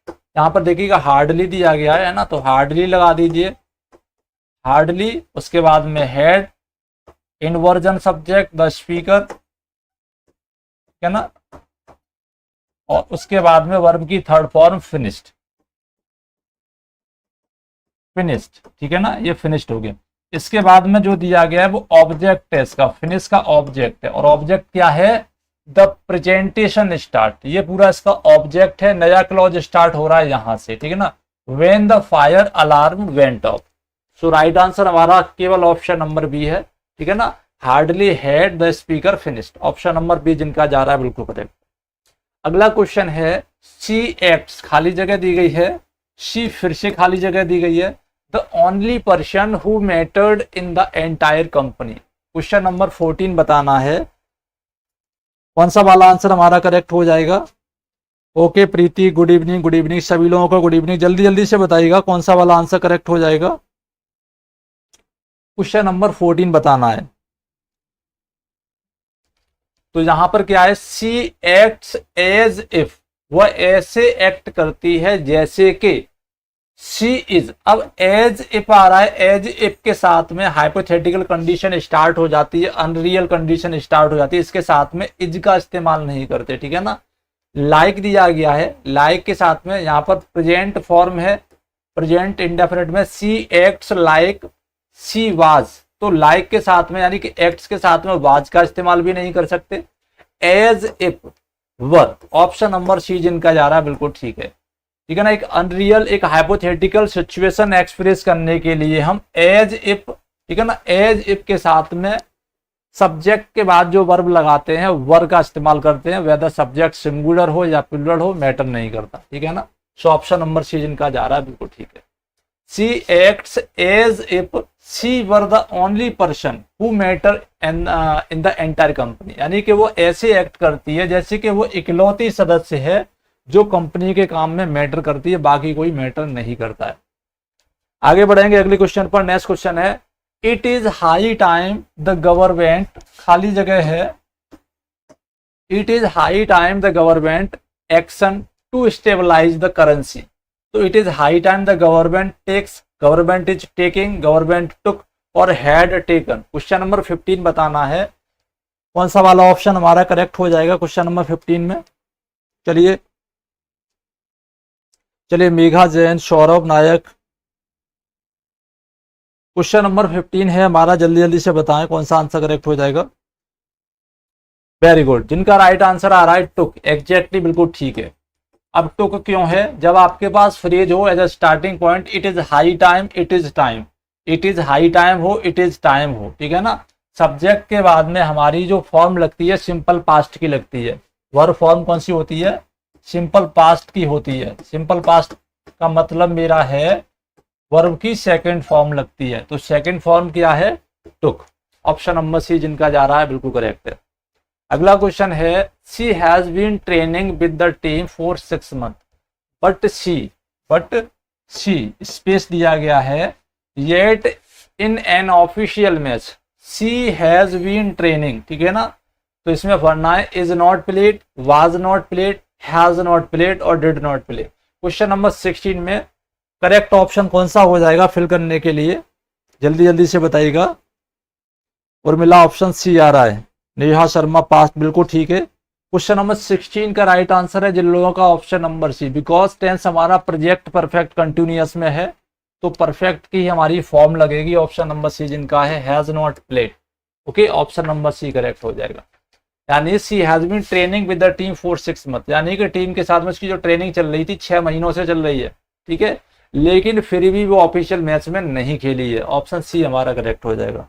Speaker 1: यहाँ पर देखिएगा हार्डली दिया गया है ना, तो हार्डली लगा दीजिए, हार्डली, उसके बाद में had, inversion subject the speaker, ठीक है ना, और उसके बाद में वर्ब की थर्ड फॉर्म फिनिश्ड, फिनिश्ड, ठीक है ना, ये फिनिश्ड हो गया। इसके बाद में जो दिया गया है वो ऑब्जेक्ट है, इसका फिनिश का ऑब्जेक्ट है, और ऑब्जेक्ट क्या है, द प्रेजेंटेशन स्टार्ट, ये पूरा इसका ऑब्जेक्ट है। नया क्लॉज स्टार्ट हो रहा है यहां से, ठीक है ना, when the fire alarm went off. So right answer हमारा केवल ऑप्शन नंबर बी है, ठीक है ना, hardly had the speaker finished, option number B जिनका जा रहा है बिल्कुल करेक्ट। अगला क्वेश्चन है, शी एक्ट्स, खाली जगह दी गई है, शी फिर से खाली जगह दी गई है, the only person who mattered in the entire company. Question number 14 बताना है, कौन सा वाला आंसर हमारा करेक्ट हो जाएगा। ओके प्रीति, गुड इवनिंग, गुड इवनिंग सभी लोगों को, गुड इवनिंग। जल्दी जल्दी से बताइएगा कौन सा वाला आंसर करेक्ट हो जाएगा। क्वेश्चन नंबर 14 बताना है। तो यहां पर क्या है, सी एक्ट्स एज इफ, वह ऐसे एक्ट करती है जैसे कि शी इज। अब एज इफ आ रहा है, एज इफ के साथ में हाइपोथेटिकल कंडीशन स्टार्ट हो जाती है, अनरियल कंडीशन स्टार्ट हो जाती है, इसके साथ में इज का इस्तेमाल नहीं करते, ठीक है ना। लाइक दिया गया है, लाइक के साथ में यहाँ पर प्रेजेंट फॉर्म है, प्रेजेंट इंडेफिनिट में, सी एक्ट्स लाइक शी वाज, तो लाइक के साथ में यानी कि एक्ट्स के साथ में वाज का इस्तेमाल भी नहीं कर सकते। As if were, option number C जिनका जा रहा है बिल्कुल ठीक है, ठीक है ना। एक अनरियल, एक हाइपोथेटिकल सिचुएशन एक्सप्रेस करने के लिए हम एज इफ, ठीक है ना, एज इफ के साथ में सब्जेक्ट के बाद जो वर्ब लगाते हैं वर का इस्तेमाल करते हैं, वेदर सब्जेक्ट सिंगुलर हो या प्लूरल हो मैटर नहीं करता, ठीक है ना। सो ऑप्शन नंबर सी जिनका जा रहा है बिल्कुल ठीक है। She acts as if she were the only person who matter in the entire company, यानी कि वो ऐसे एक्ट करती है जैसे कि वो इकलौती सदस्य है जो कंपनी के काम में मैटर करती है, बाकी कोई मैटर नहीं करता है। आगे बढ़ेंगे अगले क्वेश्चन पर। नेक्स्ट क्वेश्चन है, it is high time the government, खाली जगह है, it is high time the government action to stabilize the currency. तो it is high time the government takes, government is taking, government took और हैड टेकन। क्वेश्चन नंबर 15 बताना है, कौन सा वाला ऑप्शन हमारा करेक्ट हो जाएगा क्वेश्चन नंबर 15 में। चलिए मेघा जैन, सौरभ नायक, क्वेश्चन नंबर 15 है हमारा, जल्दी जल्दी से बताएं कौन सा आंसर करेक्ट हो जाएगा। वेरी गुड, जिनका राइट आंसर आ रहा है टुक, एग्जैक्टली बिल्कुल ठीक है। अब टुक क्यों है, जब आपके पास फ्रेज हो as a starting point, it is high time, it is time, it is high time हो, इट इज टाइम हो, ठीक है ना। सब्जेक्ट के बाद में हमारी जो फॉर्म लगती है सिंपल पास्ट की लगती है, वर्ब फॉर्म कौन सी होती है, सिंपल पास्ट की होती है। सिंपल पास्ट का मतलब मेरा है वर्ब की सेकंड फॉर्म लगती है, तो सेकंड फॉर्म क्या है, टुक। ऑप्शन नंबर सी जिनका जा रहा है बिल्कुल करेक्ट है। अगला क्वेश्चन है, she has been training with the team for 6 months but she space दिया गया है, yet in an official match she has been training, ठीक है ना। तो इसमें पढ़ना है is not played, was not played, has not played और did not play. Question number 16 में करेक्ट ऑप्शन कौन सा हो जाएगा फिल करने के लिए, जल्दी जल्दी से बताइएगा। और मिला ऑप्शन सी आ रहा है, नेहा शर्मा पास, बिल्कुल ठीक है। क्वेश्चन नंबर 16 का राइट आंसर है जिन लोगों का option number C, because tense हमारा प्रोजेक्ट परफेक्ट कंटिन्यूअस में है, तो परफेक्ट की हमारी फॉर्म लगेगी। ऑप्शन नंबर सी जिनका है has not played, okay, option number C correct हो जाएगा। यानी she has been training with the team for 6 months, यानी कि टीम के साथ में उसकी जो ट्रेनिंग चल रही थी 6 महीनों से चल रही है, ठीक है, लेकिन फिर भी वो ऑफिशियल मैच में नहीं खेली है। ऑप्शन सी हमारा करेक्ट हो जाएगा।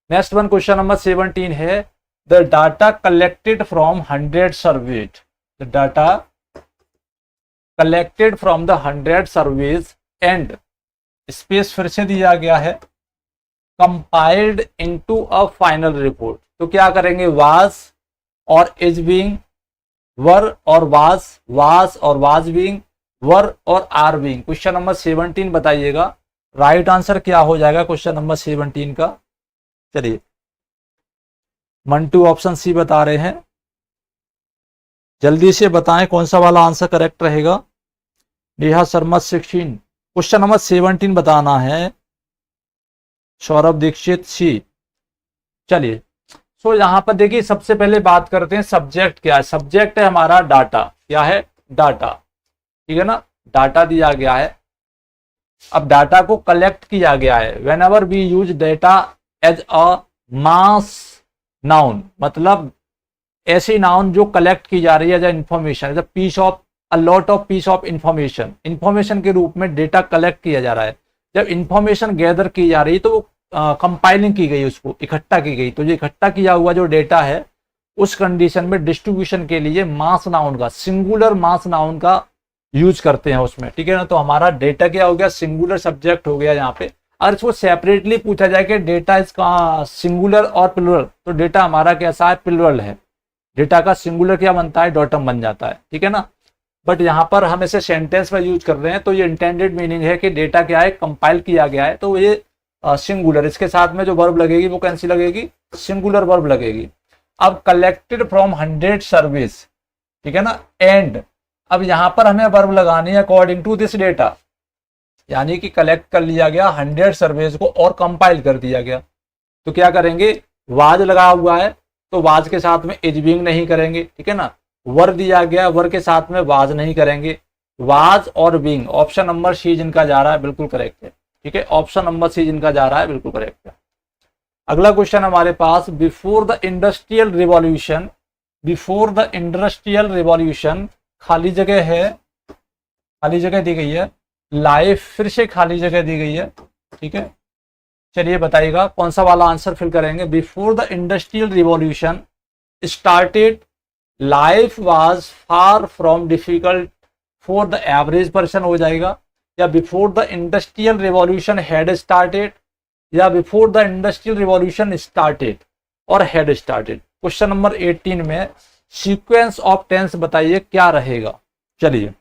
Speaker 1: नेक्स्ट वन क्वेश्चन नंबर 17 है, the data collected from 100 surveys, the data collected from the 100 surveys and space फिर से दिया गया है, compiled into a final report. तो क्या करेंगे, वाज और इज बीइंग, वर और वाज और वाज बीइंग, वर और आर बीइंग। क्वेश्चन नंबर 17 बताइएगा राइट आंसर क्या हो जाएगा क्वेश्चन नंबर 17 का। चलिए मंटू ऑप्शन सी बता रहे हैं, जल्दी से बताएं कौन सा वाला आंसर करेक्ट रहेगा। नेहा शर्मा 16, क्वेश्चन नंबर 17 बताना है। सौरभ दीक्षित सी। चलिए सो यहां पर देखिए सबसे पहले बात करते हैं सब्जेक्ट क्या है। सब्जेक्ट है हमारा डाटा। क्या है? डाटा। ठीक है ना, डाटा दिया गया है। अब डाटा को कलेक्ट किया गया है। Whenever we use data as a mass noun, मतलब ऐसी नाउन जो कलेक्ट की जा रही है as information, as a piece of a lot of piece of information. Information के रूप में डेटा कलेक्ट किया जा रहा है। जब इंफॉर्मेशन गैदर की जा रही है तो कंपाइलिंग की गई, उसको इकट्ठा की गई, तो जो इकट्ठा किया हुआ जो डेटा है उस कंडीशन में डिस्ट्रीब्यूशन के लिए मास नाउन का, सिंगुलर मास नाउन का यूज करते हैं उसमें। ठीक है ना, तो हमारा डेटा क्या हो गया? सिंगुलर सब्जेक्ट हो गया यहाँ पे। अगर इसको सेपरेटली पूछा जाए कि डेटा इसका सिंगुलर और प्लुरल, तो डेटा हमारा कैसा है? प्लुरल है। डेटा का सिंगुलर क्या बनता है? डॉटम बन जाता है। ठीक है ना, बट यहाँ पर हम इसे सेंटेंस में यूज कर रहे हैं तो ये इंटेंडेड मीनिंग है कि डेटा क्या है? कंपाइल किया गया है, तो ये सिंगुलर, इसके साथ में जो वर्ब लगेगी वो कैसी लगेगी? सिंगुलर वर्ब लगेगी। अब कलेक्टेड फ्रॉम 100 सर्विस, ठीक है ना, एंड अब यहां पर हमें वर्ब लगानी है अकॉर्डिंग टू दिस डेटा, यानी कि कलेक्ट कर लिया गया 100 सर्विस को और कंपाइल कर दिया गया। तो क्या करेंगे? वाज लगा हुआ है तो वाज के साथ में इज बीइंग नहीं करेंगे। ठीक है ना, वर दिया गया, वर के साथ में वाज नहीं करेंगे। वाज और बीइंग, ऑप्शन नंबर सी जिनका जा रहा है बिल्कुल करेक्ट है। ठीक है, ऑप्शन नंबर सी जिनका जा रहा है बिल्कुल करेक्ट है। अगला क्वेश्चन हमारे पास, before the industrial revolution, before the industrial revolution, खाली जगह है, खाली जगह दी गई है, लाइफ फिर से खाली जगह दी गई है। ठीक है, चलिए बताइएगा कौन सा वाला आंसर फिल करेंगे। Before the industrial revolution started, life was far from difficult for the average person हो जाएगा, या before the industrial revolution had started, या before the industrial revolution started और हैड स्टार्टेड। क्वेश्चन नंबर 18 में सीक्वेंस ऑफ टेंस बताइए क्या रहेगा। चलिए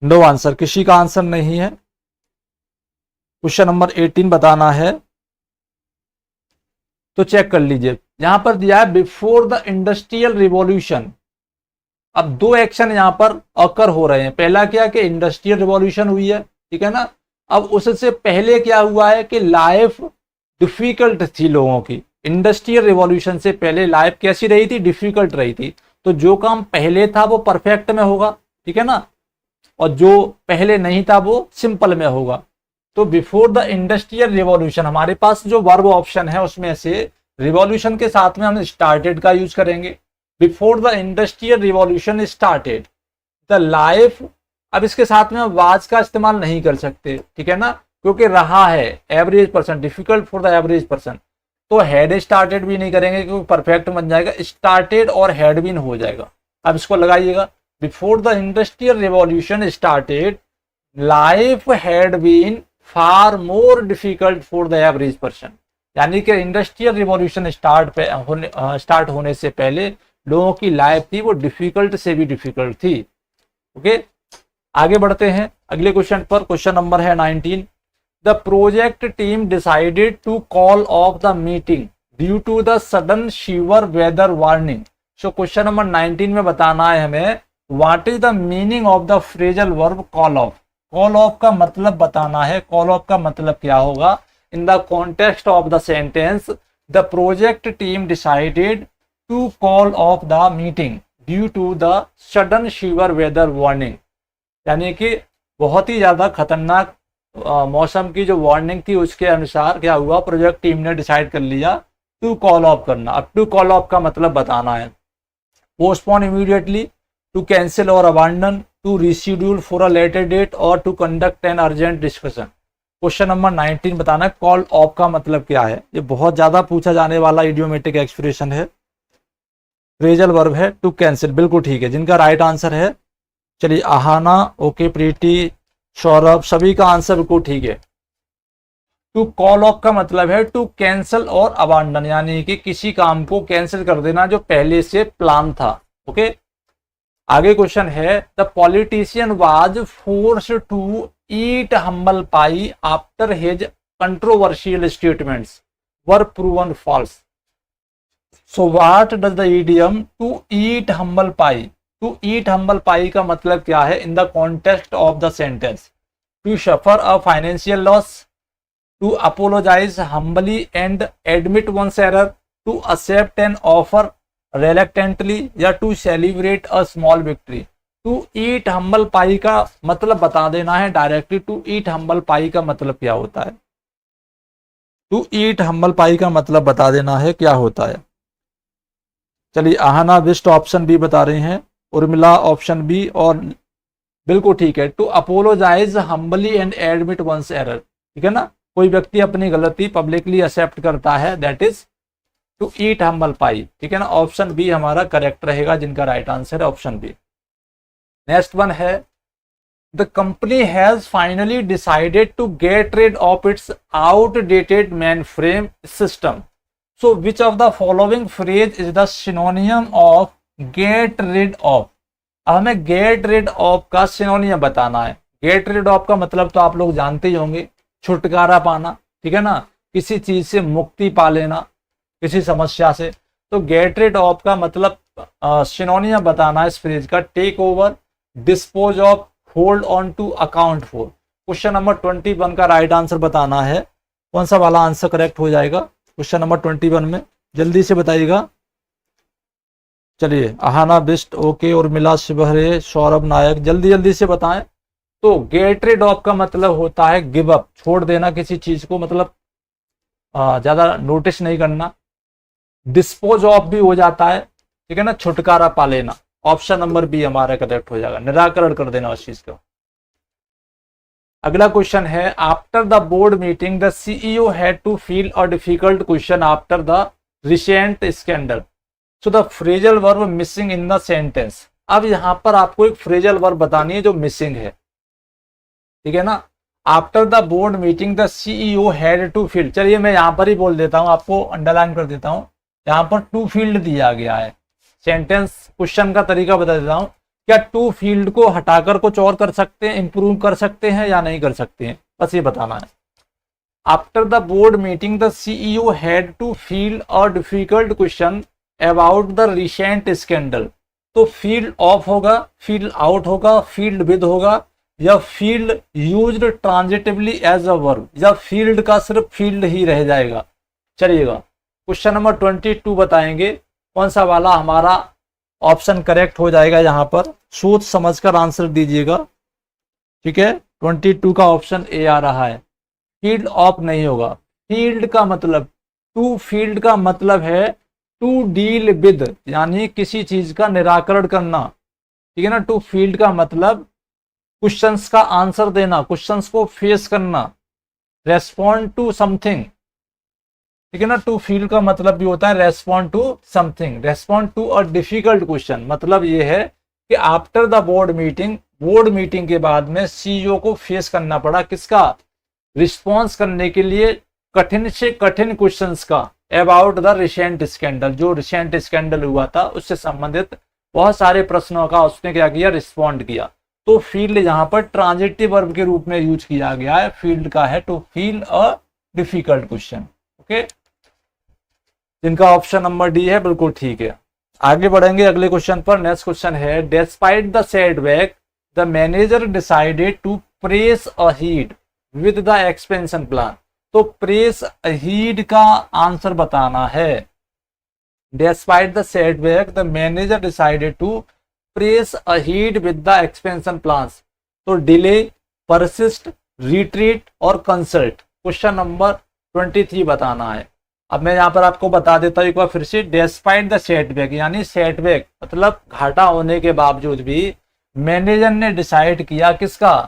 Speaker 1: नो आंसर, किसी का आंसर नहीं है। क्वेश्चन नंबर 18 बताना है तो चेक कर लीजिए, यहां पर दिया है बिफोर द इंडस्ट्रियल रिवॉल्यूशन। अब दो एक्शन यहां पर अकर हो रहे हैं। पहला क्या कि इंडस्ट्रियल रिवॉल्यूशन हुई है, ठीक है ना। अब उससे पहले क्या हुआ है कि लाइफ डिफिकल्ट थी लोगों की। इंडस्ट्रियल रिवॉल्यूशन से पहले लाइफ कैसी रही थी? डिफिकल्ट रही थी। तो जो काम पहले था वो परफेक्ट में होगा, ठीक है ना, और जो पहले नहीं था वो सिंपल में होगा। तो बिफोर द इंडस्ट्रियल रिवॉल्यूशन हमारे पास जो वर्ब ऑप्शन है उसमें से रिवॉल्यूशन के साथ में हम स्टार्टेड का यूज करेंगे। Before the industrial revolution started the life, अब इसके साथ में वाज का इस्तेमाल नहीं कर सकते, ठीक है ना, क्योंकि रहा है average person, difficult for the average person. तो हैड स्टार्टेड भी नहीं करेंगे क्योंकि परफेक्ट बन जाएगा, स्टार्टेड और हैड बीन हो जाएगा। अब इसको लगाइएगा, before the industrial revolution started life had been far more difficult for the average person, यानी कि इंडस्ट्रियल रिवॉल्यूशन स्टार्ट होने से पहले लोगों की लाइफ थी वो डिफिकल्ट से भी डिफिकल्ट थी। ओके, आगे बढ़ते हैं अगले क्वेश्चन पर। क्वेश्चन नंबर है 19। The project team decided to call off the meeting due to the sudden severe weather warning. So question number 19 में बताना है हमें what is the meaning of the phrasal verb call off. Call off का मतलब बताना है। कॉल ऑफ का मतलब क्या होगा? In the context of the sentence the project team decided to call off the meeting due to the sudden severe weather warning, यानी कि बहुत ही ज्यादा खतरनाक मौसम की जो वार्निंग थी उसके अनुसार क्या हुआ, प्रोजेक्ट टीम ने डिसाइड कर लिया टू कॉल ऑफ करना। अब टू कॉल ऑफ का मतलब बताना है पोस्टपोन इमीडिएटली, टू कैंसिल और abandon, to reschedule for a later date और to conduct an urgent discussion. Question number 19 बताना है कॉल ऑफ का मतलब क्या है। ये बहुत ज्यादा पूछा जाने वाला इडियोमेटिक एक्सप्रेशन है। फ्रेजल वर्ब है टू कैंसिल, बिल्कुल ठीक है। जिनका राइट आंसर है, चलिए आहाना, ओके, प्रीति, सौरभ, सभी का आंसर बिल्कुल ठीक है। टू कॉल ऑफ का मतलब है टू कैंसल और अबांडन, यानी कि किसी काम को कैंसिल कर देना जो पहले से प्लान था। ओके, आगे क्वेश्चन है the politician was forced to eat humble pie after his controversial statements were proven false. So what does the idiom to eat humble pie, to eat humble pie का मतलब क्या है in the context of the sentence? To suffer a financial loss, to apologize humbly and admit one's error, to accept an offer reluctantly, या to celebrate a small victory। to eat humble pie का मतलब बता देना है directly. to eat humble pie का मतलब क्या होता है? to eat humble pie का मतलब बता देना है क्या होता है। चलिए, आहना बिस्ट ऑप्शन बी बता रही हैं, उर्मिला ऑप्शन बी, और बिल्कुल ठीक है, to apologise humbly and admit one's error. ठीक है ना, कोई व्यक्ति अपनी गलती पब्लिकली एक्सेप्ट करता है, that is to eat humble pie. ठीक है ना, ऑप्शन बी हमारा करेक्ट रहेगा, जिनका राइट आंसर है ऑप्शन बी। नेक्स्ट वन है the company has finally decided to get rid of its outdated mainframe system. So which of the following phrase is the synonym of get rid of? अब हमें गेट रिड ऑफ का सिनोनियम बताना है। गेट रिड ऑफ का मतलब तो आप लोग जानते ही होंगे, छुटकारा पाना। ठीक है ना, किसी चीज से मुक्ति पा लेना, किसी समस्या से। तो गेट रिड ऑफ का मतलब सिनोनियम बताना है इस फ्रेज का, take over, dispose of, hold on to, account for. Question number 21 का राइट आंसर बताना है, कौन सा वाला आंसर करेक्ट हो जाएगा क्वेश्चन नंबर 21 में, जल्दी से बताइएगा। चलिए, आहाना बिस्ट ओके, और मिला शिवहरे, सौरभ नायक, जल्दी जल्दी से बताएं। तो गेट रिड ऑफ का मतलब होता है गिव अप, छोड़ देना किसी चीज को, मतलब ज्यादा नोटिस नहीं करना। डिस्पोज ऑफ भी हो जाता है, ठीक है ना, छुटकारा पा लेना। ऑप्शन नंबर बी हमारा करेक्ट हो जाएगा, निराकरण कर देना उस चीज का। अगला क्वेश्चन है after the board meeting the CEO had to feel a difficult question after the recent scandal. So the phrasal verb missing in the sentence. अब यहां पर आपको एक फ्रेजल वर्ब बतानी है जो मिसिंग है, ठीक है ना। After the board meeting the CEO had to field, चलिए मैं यहां पर ही बोल देता हूं, आपको अंडरलाइन कर देता हूं। यहां पर टू फील्ड दिया गया है, सेंटेंस क्वेश्चन का तरीका बता देता हूं। क्या टू फील्ड को हटाकर कुछ और कर सकते हैं, इंप्रूव कर सकते हैं या नहीं कर सकते हैं, बस ये बताना है। After the board meeting the CEO had to field a difficult question about the recent scandal. तो फील्ड ऑफ होगा, फील्ड आउट होगा, फील्ड विद होगा, या field used transitively as a verb, या फील्ड का सिर्फ फील्ड ही रह जाएगा। चलिएगा क्वेश्चन नंबर 22 बताएंगे, कौन सा वाला हमारा ऑप्शन करेक्ट हो जाएगा। यहाँ पर सोच समझकर आंसर दीजिएगा, ठीक है। 22 का ऑप्शन ए आ रहा है, फील्ड ऑफ नहीं होगा। फील्ड का मतलब, टू फील्ड का मतलब है टू डील विद, यानी किसी चीज का निराकरण करना, ठीक है ना। टू फील्ड का मतलब क्वेश्चंस का आंसर देना, क्वेश्चंस को फेस करना, रेस्पॉन्ड टू समथिंग, ठीक है ना। टू फील्ड का मतलब भी होता है respond to something, respond to a difficult question. मतलब ये है कि after the board meeting, board meeting के बाद में सीईओ को फेस करना पड़ा किसका, रिस्पॉन्स करने के लिए कठिन से कठिन क्वेश्चंस का, अबाउट द रिसेंट स्कैंडल, जो रिसेंट स्कैंडल हुआ था उससे संबंधित बहुत सारे प्रश्नों का उसने क्या किया, रिस्पॉन्ड किया। तो फील्ड यहाँ पर ट्रांजिटिव वर्ब के रूप में यूज किया गया है, फील्ड का है to feel a difficult question. Okay, जिनका ऑप्शन नंबर डी है बिल्कुल ठीक है। आगे बढ़ेंगे अगले क्वेश्चन पर। नेक्स्ट क्वेश्चन है despite the setback the manager decided to press ahead with the expansion plan. तो प्रेस अहीड का आंसर बताना है। Despite the setback the manager decided to press ahead with the expansion plans. तो डिले, परसिस्ट, रिट्रीट और कंसल्ट। क्वेश्चन नंबर 23 बताना है। अब मैं यहाँ पर आपको बता देता हूँ एक बार फिर से, डिस्पाइट द सेटबैक, यानी सेटबैक मतलब घाटा होने के बावजूद भी मैनेजर ने डिसाइड किया किसका,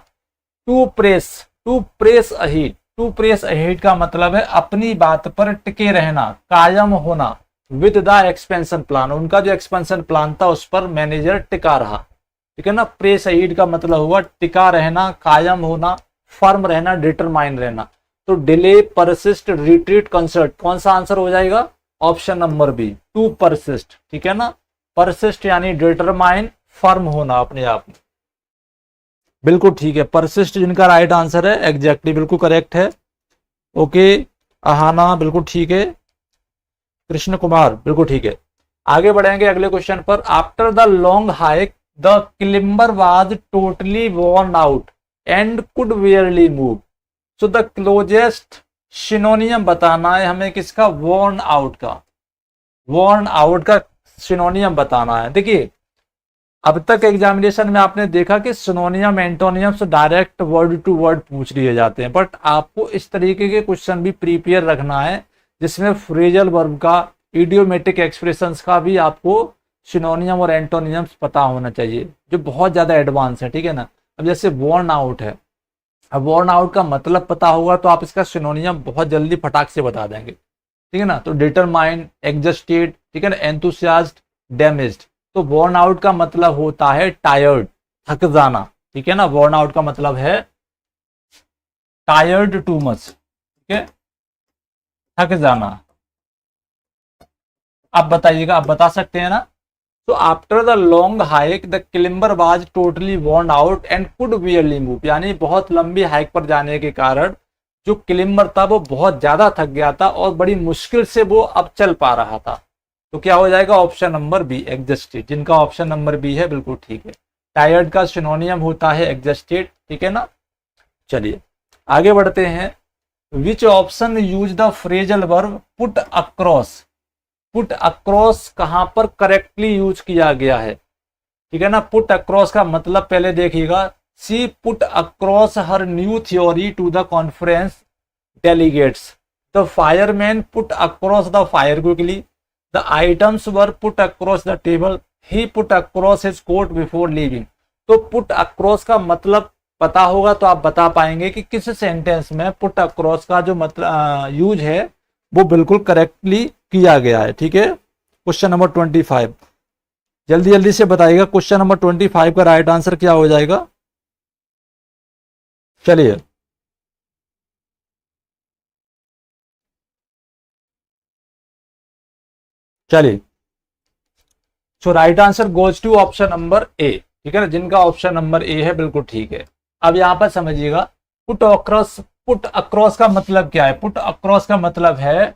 Speaker 1: to press अहीड। To press ahead का मतलब है अपनी बात पर टिके रहना, कायम होना, विद द एक्सपेंशन प्लान, उनका जो एक्सपेंशन प्लान था उस पर मैनेजर टिका रहा, ठीक है ना। प्रेस अहीड का मतलब हुआ टिका रहना, कायम होना, फर्म रहना, डिटरमाइन रहना। तो डिले, परसिस्ट, रिट्रीट, कंसर्ट, कौन सा आंसर हो जाएगा? Option number B, to persist. ठीक है ना, परसिस्ट यानी डिटरमाइन, फर्म होना अपने आप में। बिल्कुल ठीक है, परसिस्ट जिनका राइट आंसर है, एग्जैक्टली बिल्कुल करेक्ट है। ओके, अहाना बिल्कुल ठीक है, कृष्ण कुमार बिल्कुल ठीक है। आगे बढ़ेंगे अगले क्वेश्चन पर। After the long hike the climber was totally worn out and could wearily move. So the closest synonym बताना है हमें किसका? worn आउट का। worn आउट का सिनोनियम बताना है। देखिए, अब तक एग्जामिनेशन में आपने देखा कि सिनोनियम एंटोनियम से डायरेक्ट वर्ड टू वर्ड पूछ लिए जाते हैं, बट आपको इस तरीके के क्वेश्चन भी प्रिपेयर रखना है जिसमें फ्रेजल वर्ब का, इडियोमेटिक एक्सप्रेशंस का भी आपको सिनोनियम और एंटोनियम्स पता होना चाहिए, जो बहुत ज्यादा एडवांस है। ठीक है ना, अब जैसे worn आउट है, अब worn आउट का मतलब पता होगा तो आप इसका सिनोनियम बहुत जल्दी फटाक से बता देंगे। ठीक है ना, तो डिटरमाइन, एग्जस्टेड, ठीक है ना, एंथुसियास्ट, डैमेज्ड। तो worn आउट का मतलब होता है टायर्ड, थक जाना। ठीक है ना, worn आउट का मतलब है टायर्ड टू मच, ठीक है, थक जाना। आप बताइएगा, आप बता सकते हैं ना? तो after the long hike the climber was totally worn out and could बेयरली move, यानी बहुत लंबी हाइक पर जाने के कारण जो क्लिम्बर था वो बहुत ज्यादा थक गया था और बड़ी मुश्किल से वो अब चल पा रहा था। तो क्या हो जाएगा? Option number B, exhausted. जिनका ऑप्शन नंबर बी है बिल्कुल ठीक है। टायर्ड का सिनोनियम होता है एग्जस्टेड। ठीक है ना, चलिए आगे बढ़ते हैं। Which option use the phrasal verb put across. Put across कहां पर करेक्टली यूज किया गया है? ठीक है ना, पुट अक्रॉस का मतलब पहले देखिएगा। She put across her new theory to the conference delegates. The fireman put across the fire quickly. The items were put across the table. He put across his coat before leaving. तो पुट अक्रॉस का मतलब पता होगा तो आप बता पाएंगे कि किस सेंटेंस में पुट अक्रॉस का जो मतलब यूज है वो बिल्कुल करेक्टली किया गया है। ठीक है, क्वेश्चन नंबर 25 जल्दी जल्दी से बताइएगा। क्वेश्चन नंबर 25 का राइट आंसर क्या हो जाएगा? चलिए, चलिए, so right answer goes to option number A. ठीक है ना, जिनका ऑप्शन नंबर ए है बिल्कुल ठीक है। अब यहां पर समझिएगा, पुट अक्रॉस, पुट अक्रॉस का मतलब क्या है? पुट अक्रॉस का मतलब है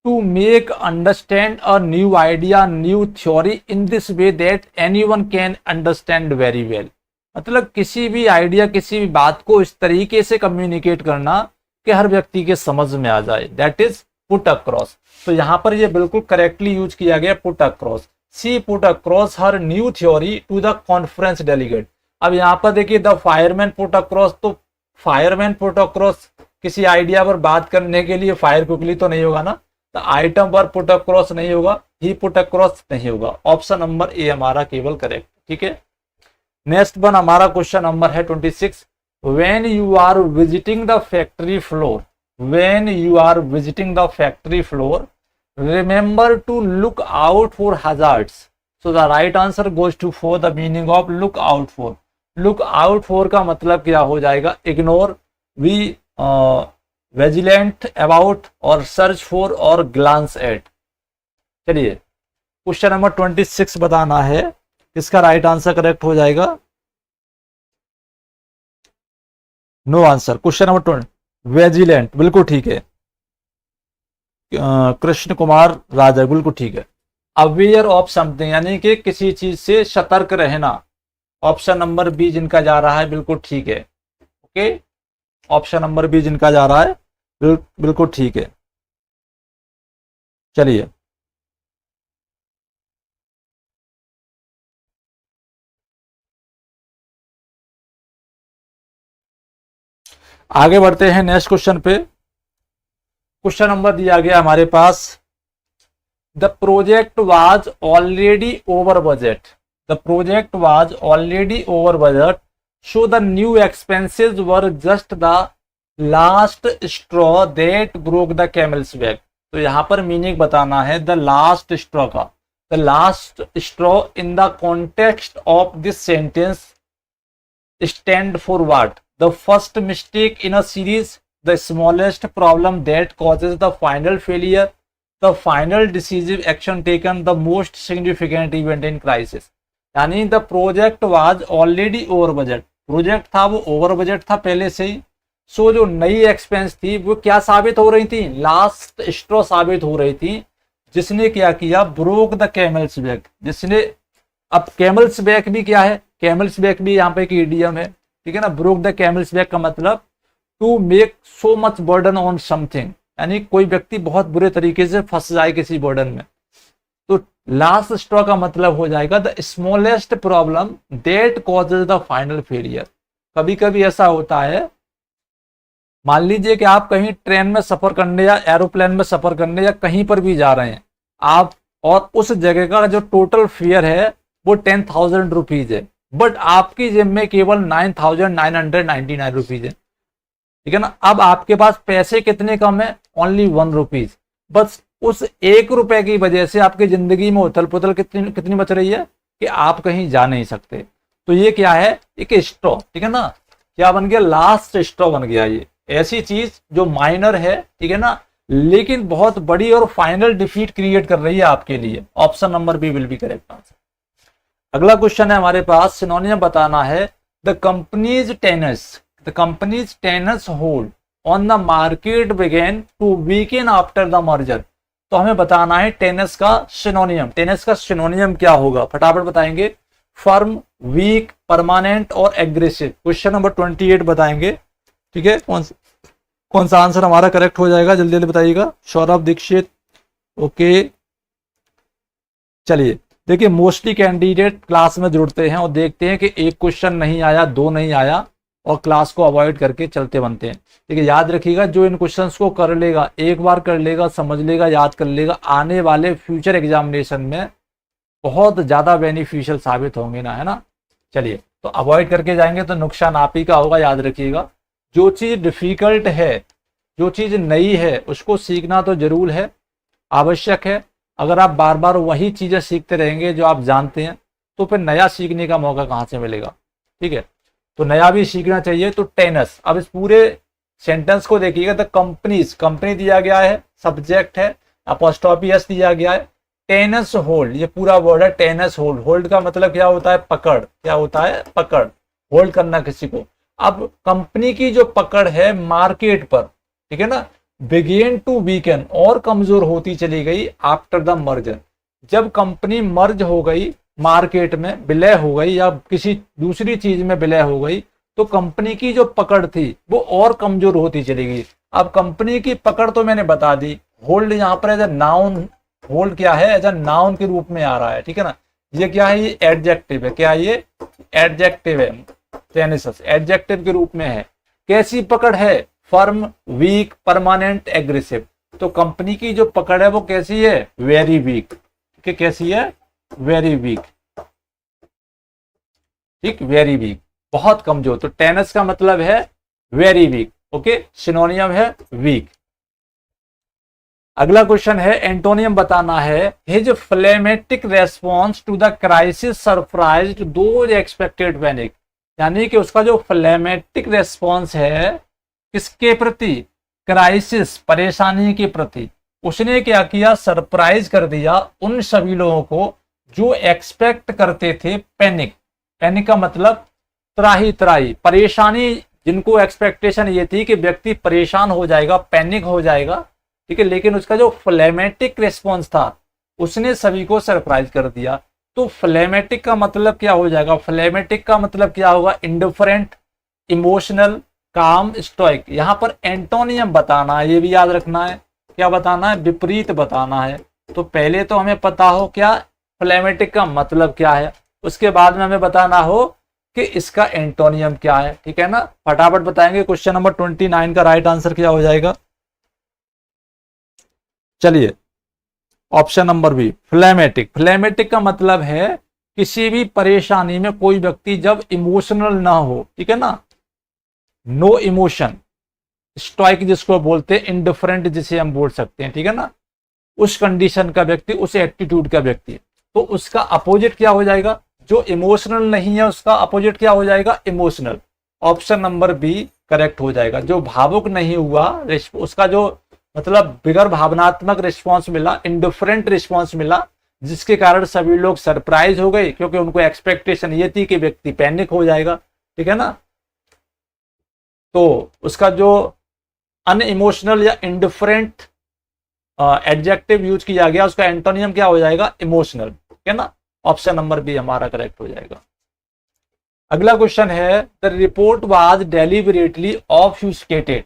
Speaker 1: to make understand a new idea, new theory in this way that anyone can understand very well. मतलब किसी भी आइडिया, किसी भी बात को इस तरीके से कम्युनिकेट करना कि हर व्यक्ति के समझ में आ जाए, दैट इज पुट अक्रॉस। तो यहां पर ये बिल्कुल करेक्टली यूज किया गया, put across. She put across her new theory to the conference delegate. अब यहाँ पर देखिए, द फायरमैन पुट अक्रॉस, तो फायरमैन पुट अक्रॉस किसी आइडिया पर बात करने के लिए फायर क्विकली तो नहीं होगा ना, तो आइटम पर पुट अक्रॉस नहीं होगा, ही पुट अक्रॉस नहीं होगा। ऑप्शन नंबर ए हमारा केवल करेक्ट। ठीक है, नेक्स्ट वन हमारा क्वेश्चन नंबर है 26। When you are visiting the factory floor, when you are visiting the factory floor remember to look out for hazards. So the right answer goes to for the meaning of look out for. Look out for का मतलब क्या हो जाएगा? ignore, be vigilant about और search for और glance at। चलिए, क्वेश्चन नंबर 26 बताना है, इसका राइट आंसर करेक्ट हो जाएगा? No answer. Question number 20 vigilant बिल्कुल ठीक है, कृष्ण कुमार राजा बिल्कुल ठीक है। अवेयर ऑफ समथिंग यानी कि किसी चीज से सतर्क रहना। ऑप्शन नंबर बी जिनका जा रहा है बिल्कुल ठीक है। ओके, ऑप्शन नंबर बी जिनका जा रहा है बिल्कुल ठीक है। चलिए, आगे बढ़ते हैं नेक्स्ट क्वेश्चन पे। क्वेश्चन नंबर दिया गया हमारे पास, the project was already over budget. The project was already over budget, so the new expenses were just the last straw that broke the camel's back. तो यहां पर मीनिंग बताना है द लास्ट स्ट्रॉ का। The last straw in the context of this sentence stand for what? The first mistake in a series, the smallest problem that causes the final failure, the final decisive action taken, the most significant event in crisis. यानी the project was already over budget, project था वो ओवर बजट था पहले से ही। सो जो नई एक्सपेंस थी वो क्या साबित हो रही थी, लास्ट स्ट्रॉ साबित हो रही थी, जिसने क्या किया, ब्रोक द कैमल्स बैक, जिसने, अब कैमल्स बैक भी क्या है, कैमल्स बैक भी यहाँ पे एक इडियम है, ठीक है ना। ब्रोक द कैमल्स बैक का मतलब to make so much burden on something, यानी कोई व्यक्ति बहुत बुरे तरीके से फंस जाए किसी बर्डन में। तो लास्ट स्ट्रॉ का मतलब हो जाएगा the smallest problem that causes the final failure. कभी कभी ऐसा होता है, मान लीजिए कि आप कहीं ट्रेन में सफर करने या एरोप्लेन में सफर करने या कहीं पर भी जा रहे हैं आप, और उस जगह का जो टोटल फेयर है वो 10,000 रुपीज है, बट आपकी जेब में केवल 9,999 रुपीज है, ठीक है ना। अब आपके पास पैसे कितने कम है, ओनली 1 रुपीज। बस उस 1 रुपए की वजह से आपकी जिंदगी में उथल पुथल कितनी कितनी बच रही है कि आप कहीं जा नहीं सकते। तो ये क्या है, एक स्ट्रॉ, ठीक है ना, क्या बन गया, लास्ट स्ट्रॉ बन गया। ये ऐसी चीज जो माइनर है, ठीक है ना, लेकिन बहुत बड़ी और फाइनल डिफीट क्रिएट कर रही है आपके लिए। Option number B will be correct answer. अगला क्वेश्चन है हमारे पास, सिनोनियम बताना है। The company's tenuous hold on the market began to weaken after the merger. तो हमें बताना है टेनेंस का सिनोनियम। टेनेंस का सिनोनियम क्या होगा, फटाफट बताएंगे। फर्म, वीक, परमानेंट और एग्रेसिव। क्वेश्चन नंबर 28 बताएंगे, ठीक है। कौन सा आंसर हमारा करेक्ट हो जाएगा, जल्दी जल्दी बताइएगा। सौरभ दीक्षित, ओके। चलिए देखिए, मोस्टली कैंडिडेट क्लास में जुड़ते हैं और देखते हैं कि एक क्वेश्चन नहीं आया, 2 नहीं आया, और क्लास को अवॉइड करके चलते बनते हैं। ठीक है, याद रखिएगा, जो इन क्वेश्चंस को कर लेगा, एक बार कर लेगा, समझ लेगा, याद कर लेगा, आने वाले फ्यूचर एग्जामिनेशन में बहुत ज्यादा बेनिफिशियल साबित होंगे ना, है ना। चलिए, तो अवॉइड करके जाएंगे तो नुकसान आप ही का होगा। याद रखिएगा, जो चीज डिफिकल्ट है, जो चीज नई है, उसको सीखना तो जरूर है, आवश्यक है। अगर आप बार बार वही चीजें सीखते रहेंगे जो आप जानते हैं, तो फिर नया सीखने का मौका कहाँ से मिलेगा। ठीक है, तो नया भी सीखना चाहिए। तो टेनस, अब इस पूरे सेंटेंस को देखिएगा। द कंपनीज, कंपनी दिया गया है, सब्जेक्ट है, अपॉस्ट्रोफी एस दिया गया है। टेनस होल्ड, ये पूरा वर्ड है टेनस होल्ड। होल्ड का मतलब क्या होता है, पकड़। क्या होता है, पकड़, होल्ड करना किसी को। अब कंपनी की जो पकड़ है मार्केट पर, ठीक है ना, बिगेन टू वीकन, और कमजोर होती चली गई आफ्टर द मर्जर। जब कंपनी मर्ज हो गई, मार्केट में विलय हो गई या किसी दूसरी चीज में विलय हो गई, तो कंपनी की जो पकड़ थी वो और कमजोर होती चली गई। अब कंपनी की पकड़ तो मैंने बता दी। होल्ड यहाँ पर एज ए नाउन, होल्ड क्या है, एज ए नाउन के रूप में आ रहा है, ठीक है ना। ये क्या है, ये एडजेक्टिव है। क्या है, ये एडजेक्टिव है, टेनेस एडजेक्टिव के रूप में है। कैसी पकड़ है, फर्म, वीक, परमानेंट, एग्रेसिव। तो कंपनी की जो पकड़ है वो कैसी है, वेरी वीक। कैसी है, वेरी वीक। ठीक, वेरी वीक, बहुत कमजोर। तो टेनस का मतलब है वेरी वीक। ओके, सिनोनियम है वीक। अगला क्वेश्चन है, एंटोनियम बताना है। His phlegmatic response to the crisis surprised those expected panic. यानी कि उसका जो फ्लेमेटिक रेस्पॉन्स है किसके प्रति, क्राइसिस, परेशानी के प्रति, उसने क्या किया, सरप्राइज कर दिया उन सभी लोगों को जो एक्सपेक्ट करते थे पैनिक। पैनिक का मतलब त्राही त्राही, परेशानी, जिनको एक्सपेक्टेशन ये थी कि व्यक्ति परेशान हो जाएगा, पैनिक हो जाएगा, ठीक है। लेकिन उसका जो फ्लेमेटिक रिस्पॉन्स था उसने सभी को सरप्राइज कर दिया। तो फ्लेमेटिक का मतलब क्या हो जाएगा, फ्लेमेटिक का मतलब क्या होगा, इंडिफरेंट, इमोशनल, काम, स्टोइक। यहाँ पर एंटोनियम बताना है, ये भी याद रखना है। क्या बताना है, विपरीत बताना है। तो पहले तो हमें पता हो क्या फ्लेमेटिक का मतलब क्या है, उसके बाद में हमें बताना हो कि इसका एंटोनियम क्या है, ठीक है ना। फटाफट बताएंगे। क्वेश्चन नंबर 29 का राइट आंसर क्या हो जाएगा, चलिए ऑप्शन नंबर बी, फ्लेमेटिक। फ्लेमेटिक का मतलब है किसी भी परेशानी में कोई व्यक्ति जब इमोशनल ना हो, ठीक है ना, नो इमोशन, स्टोइक जिसको बोलते हैं, इंडिफरेंट जिसे हम बोल सकते हैं, ठीक है ना, उस कंडीशन का व्यक्ति, उस एटीट्यूड का व्यक्ति। तो उसका अपोजिट क्या हो जाएगा, जो इमोशनल नहीं है उसका अपोजिट क्या हो जाएगा, emotional. Option number B correct हो जाएगा। जो भावुक नहीं हुआ, उसका जो मतलब बिगर भावनात्मक रिस्पॉन्स मिला, इंडिफरेंट रिस्पॉन्स मिला, जिसके कारण सभी लोग सरप्राइज हो गए, क्योंकि उनको एक्सपेक्टेशन ये थी कि व्यक्ति पैनिक हो जाएगा, ठीक है ना। तो उसका जो अनइमोशनल या इंडिफरेंट एडजेक्टिव यूज किया गया, उसका एंटोनियम क्या हो जाएगा, इमोशनल, ठीक है ना। ऑप्शन नंबर बी हमारा करेक्ट हो जाएगा। अगला क्वेश्चन है, the report was deliberately obfuscated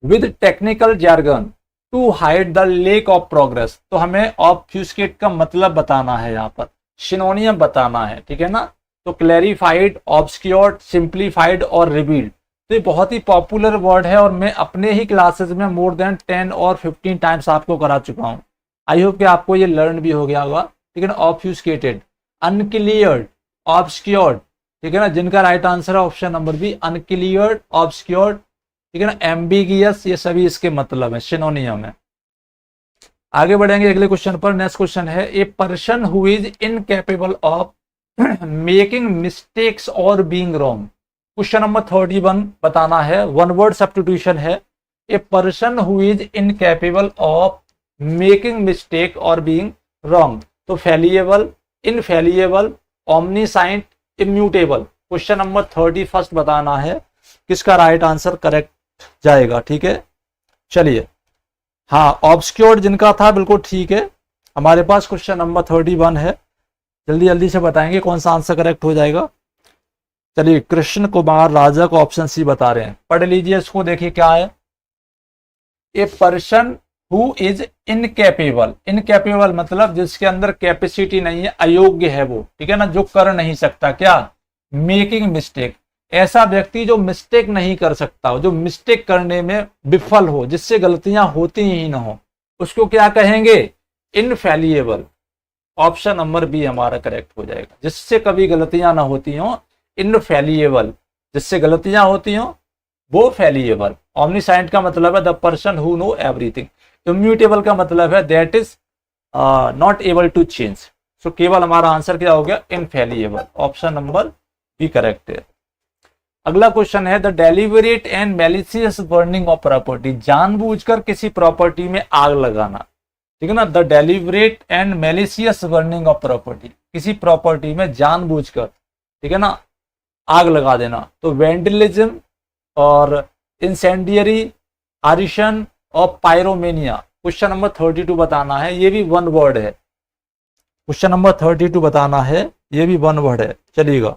Speaker 1: with technical jargon to hide the lack of progress. तो हमें ऑब्फ्यूस्केट का मतलब बताना है, यहाँ पर सिनोनियम बताना है, ठीक है ना। तो क्लैरिफाइड, ऑब्सक्योर्ड, सिंप्लीफाइड और रिवील्ड, तो ये बहुत ही पॉपुलर वर्ड है और मैं अपने ही क्लासेस में मोर देन 10 और 15 टाइम्स आपको करा चुका हूँ। आई होप कि आपको ये लर्न भी हो गया होगा, ठीक है ना। ऑब्फ्यूस्केटेड, अनक्लियर्ड, ऑब्सक्योर्ड, ठीक है ना, जिनका राइट आंसर है ऑप्शन नंबर बी, अनक्लियर्ड, ऑब्सक्योर्ड, ठीक है ना, एम्बिगियस, ये सभी इसके मतलब है, सिनोनियम है। आगे बढ़ेंगे अगले क्वेश्चन पर। नेक्स्ट क्वेश्चन है, a person who is incapable of making mistakes और बीइंग रॉन्ग। क्वेश्चन नंबर 31 बताना है, वन वर्ड सब्स्टिट्यूशन है। A person who is incapable of making mistake और बीइंग रॉन्ग, तो फेलिएबल, इनफेलिएबल, ओमनीसाइंट, इम्यूटेबल। क्वेश्चन नंबर 31 बताना है, किसका राइट आंसर करेक्ट जाएगा, ठीक है। चलिए, हाँ, ऑब्सक्योर्ड जिनका था बिल्कुल ठीक है। हमारे पास क्वेश्चन नंबर 31 है, जल्दी जल्दी से बताएंगे कौन सा आंसर करेक्ट हो जाएगा। चलिए, कृष्ण कुमार राजा को ऑप्शन सी बता रहे हैं, पढ़ लीजिए इसको, देखिए क्या है। A person who is incapable, incapable मतलब जिसके अंदर कैपेसिटी नहीं है, अयोग्य है वो, ठीक है ना, जो कर नहीं सकता, क्या, मेकिंग मिस्टेक, ऐसा व्यक्ति जो मिस्टेक नहीं कर सकता, जो मिस्टेक करने में विफल हो, जिससे गलतियां होती ही ना हो, उसको क्या कहेंगे, इनफेलिएबल। ऑप्शन नंबर बी हमारा करेक्ट हो जाएगा, जिससे कभी गलतियां ना होती हो, इनफेलिएबल, जिससे गलतियां होती हो वो फेलिएबल। ऑमनीसाइंट का मतलब है the person who know everything. Immutable का मतलब है that is not able to change. So केवल हमारा आंसर क्या हो गया, infallible. Option number B correct है। अगला क्वेश्चन है, the deliberate and malicious burning of property, जानबूझकर किसी प्रॉपर्टी में आग लगाना, ठीक है ना। The deliberate and malicious burning of property, किसी प्रॉपर्टी में जानबूझकर, ठीक है ना, आग लगा देना। तो वेंडलिज्म और इंसेंडियरी, आरिशन और पायरोमेनिया। क्वेश्चन नंबर 32 बताना है, ये भी वन वर्ड है। क्वेश्चन नंबर 32 बताना है, ये भी वन वर्ड है, चलिएगा।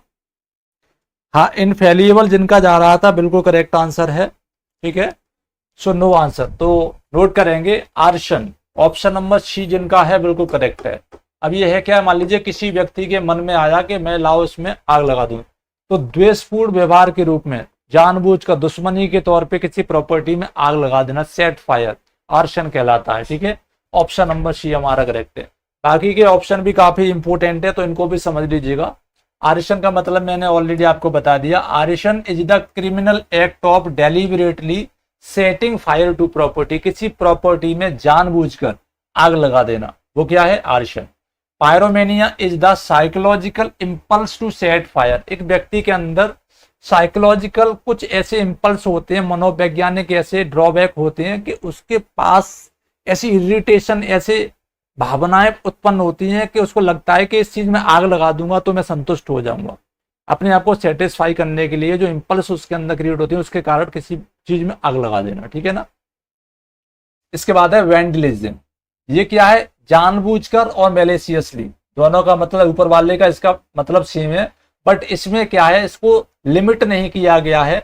Speaker 1: हाँ, इनफेलिएबल जिनका जा रहा था बिल्कुल करेक्ट आंसर है, ठीक है। सो नो आंसर, तो नोट करेंगे आर्शन। ऑप्शन नंबर सी जिनका है बिल्कुल करेक्ट है। अब ये है क्या, मान लीजिए किसी व्यक्ति के मन में आया कि मैं लाओ इसमें आग लगा दूं, तो द्वेषपूर्ण व्यवहार के रूप में जानबूझकर दुश्मनी के तौर पे किसी प्रॉपर्टी में आग लगा देना, सेट फायर, आर्सन कहलाता है, ठीक है। ऑप्शन नंबर सी हमारा करेक्ट है। बाकी के ऑप्शन भी काफी इंपोर्टेंट है, तो इनको भी समझ लीजिएगा। आरिशन का मतलब मैंने ऑलरेडी आपको बता दिया, arson is the criminal act of deliberately setting fire to property, किसी प्रॉपर्टी में जानबूझकर आग लगा देना, वो क्या है, arson. Pyromania is the psychological impulse to set fire, एक व्यक्ति के अंदर साइकोलॉजिकल कुछ ऐसे इंपल्स होते हैं, मनोवैज्ञानिक ऐसे ड्रॉबैक होते हैं कि उसके पास ऐसी इरिटेशन, ऐसे भावनाएं उत्पन्न होती हैं कि उसको लगता है कि इस चीज में आग लगा दूंगा तो मैं संतुष्ट हो जाऊंगा। अपने आप को सेटिस्फाई करने के लिए जो इंपल्स उसके अंदर क्रिएट होती है, उसके कारण किसी चीज में आग लगा देना, ठीक है ना। इसके बाद है वेंडलिज्म, ये क्या है, जानबूझकर और मैलिशियसली, दोनों का मतलब ऊपर वाले का इसका मतलब सेम है, बट इसमें क्या है, इसको लिमिट नहीं किया गया है,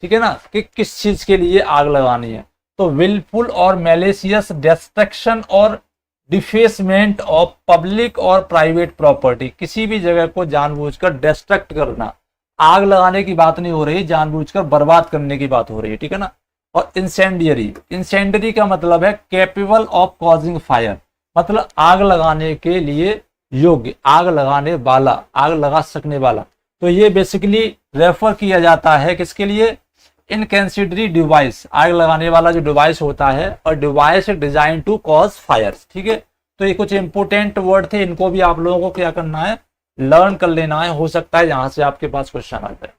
Speaker 1: ठीक है ना, कि किस चीज के लिए आग लगानी है। तो विलफुल और मैलिशियस डिस्ट्रक्शन और डिफेसमेंट ऑफ पब्लिक और प्राइवेट प्रॉपर्टी, किसी भी जगह को जानबूझकर डिस्ट्रक्ट करना, आग लगाने की बात नहीं हो रही, जानबूझकर बर्बाद करने की बात हो रही है, ठीक है ना। और इंसेंडियरी, इंसेंडियरी का मतलब है कैपेबल ऑफ कॉजिंग फायर, मतलब आग लगाने के लिए योग्य, आग लगाने वाला, आग लगा सकने वाला। तो ये बेसिकली रेफर किया जाता है किसके लिए, इनकंसीडरी डिवाइस, आग लगाने वाला जो डिवाइस होता है, और device design to cause fires, ठीक है। तो ये कुछ इंपोर्टेंट वर्ड थे, इनको भी आप लोगों को क्या करना है, लर्न कर लेना है, हो सकता है यहां से आपके पास क्वेश्चन आ जाए।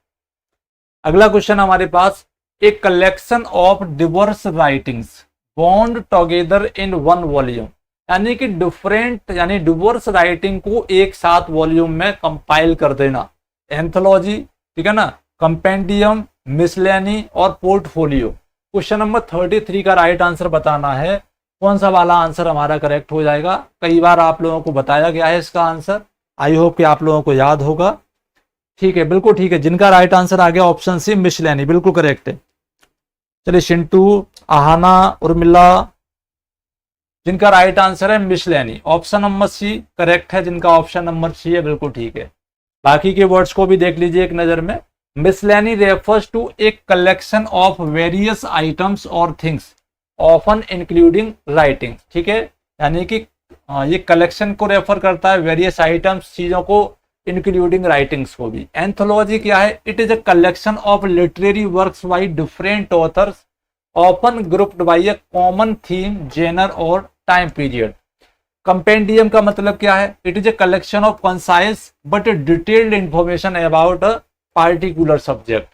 Speaker 1: अगला क्वेश्चन हमारे पास, a collection of diverse writings bound together in one volume, यानी कि डिफरेंट यानी डिवर्स राइटिंग को एक साथ वॉल्यूम में कंपाइल कर देना। एंथोलॉजी, ठीक है ना, कंपेंडियम, मिसलेनी और पोर्टफोलियो। क्वेश्चन नंबर 33 का राइट आंसर बताना है, कौन सा वाला आंसर हमारा करेक्ट हो जाएगा। कई बार आप लोगों को बताया गया है इसका आंसर, आई होप कि आप लोगों को याद होगा। ठीक है, बिल्कुल ठीक है, जिनका राइट आंसर आ गया ऑप्शन सी मिसलेनी, बिल्कुल करेक्ट है। चलिए चिंटू, आहाना, उर्मिला, जिनका राइट आंसर है मिसलेनी, ऑप्शन नंबर सी करेक्ट है। जिनका ऑप्शन नंबर सी है बिल्कुल ठीक है। बाकी के वर्ड्स को भी देख लीजिए एक नजर में। Miscellany refers to a collection of various items और थिंग्स ऑफन इंक्लूडिंग राइटिंग, ठीक है, यानी कि ये कलेक्शन को रेफर करता है, वेरियस आइटम्स चीजों को इंक्लूडिंग राइटिंग्स को भी। एंथोलॉजी क्या है, it is a collection of literary works by different authors often grouped by a common theme, genre और टाइम पीरियड। कंपेंडियम का मतलब क्या है, it is a collection of concise but detailed information about a particular subject.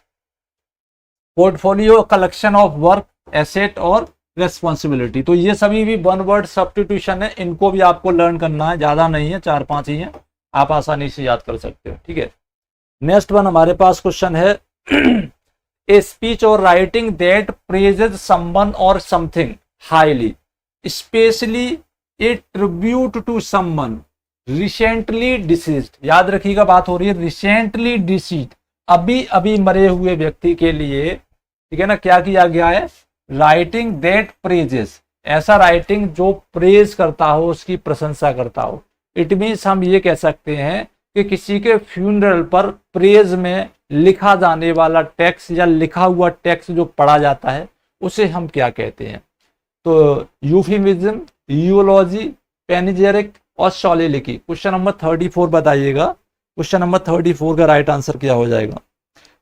Speaker 1: Portfolio collection of work, asset और रेस्पॉन्सिबिलिटी। तो ये सभी भी वन वर्ड सब्स्टिट्यूशन है, इनको भी आपको लर्न करना है, ज्यादा नहीं है, 4-5 ही है, आप आसानी से याद कर सकते हो। ठीक है, नेक्स्ट वन हमारे पास क्वेश्चन है, ए स्पीच और राइटिंग दैट प्रेजेज समवन और something highly, specially a tribute to someone recently deceased. याद रखिएगा, बात हो रही है रिसेंटली डिसीज्ड, अभी अभी मरे हुए व्यक्ति के लिए, ठीक है ना, क्या किया गया है, राइटिंग दैट प्रेजेस, ऐसा राइटिंग जो प्रेज करता हो, उसकी प्रशंसा करता हो। इट मीन्स हम ये कह सकते हैं कि किसी के फ्यूनरल पर प्रेज में लिखा जाने वाला टेक्स्ट या लिखा हुआ टेक्स्ट जो पढ़ा जाता है उसे हम क्या कहते हैं। तो यूफिमिज्म, यूलॉजी, पैनिजेरिक और सोलिलिकी। क्वेश्चन नंबर 34 बताइएगा, क्वेश्चन नंबर 34 का राइट आंसर क्या हो जाएगा।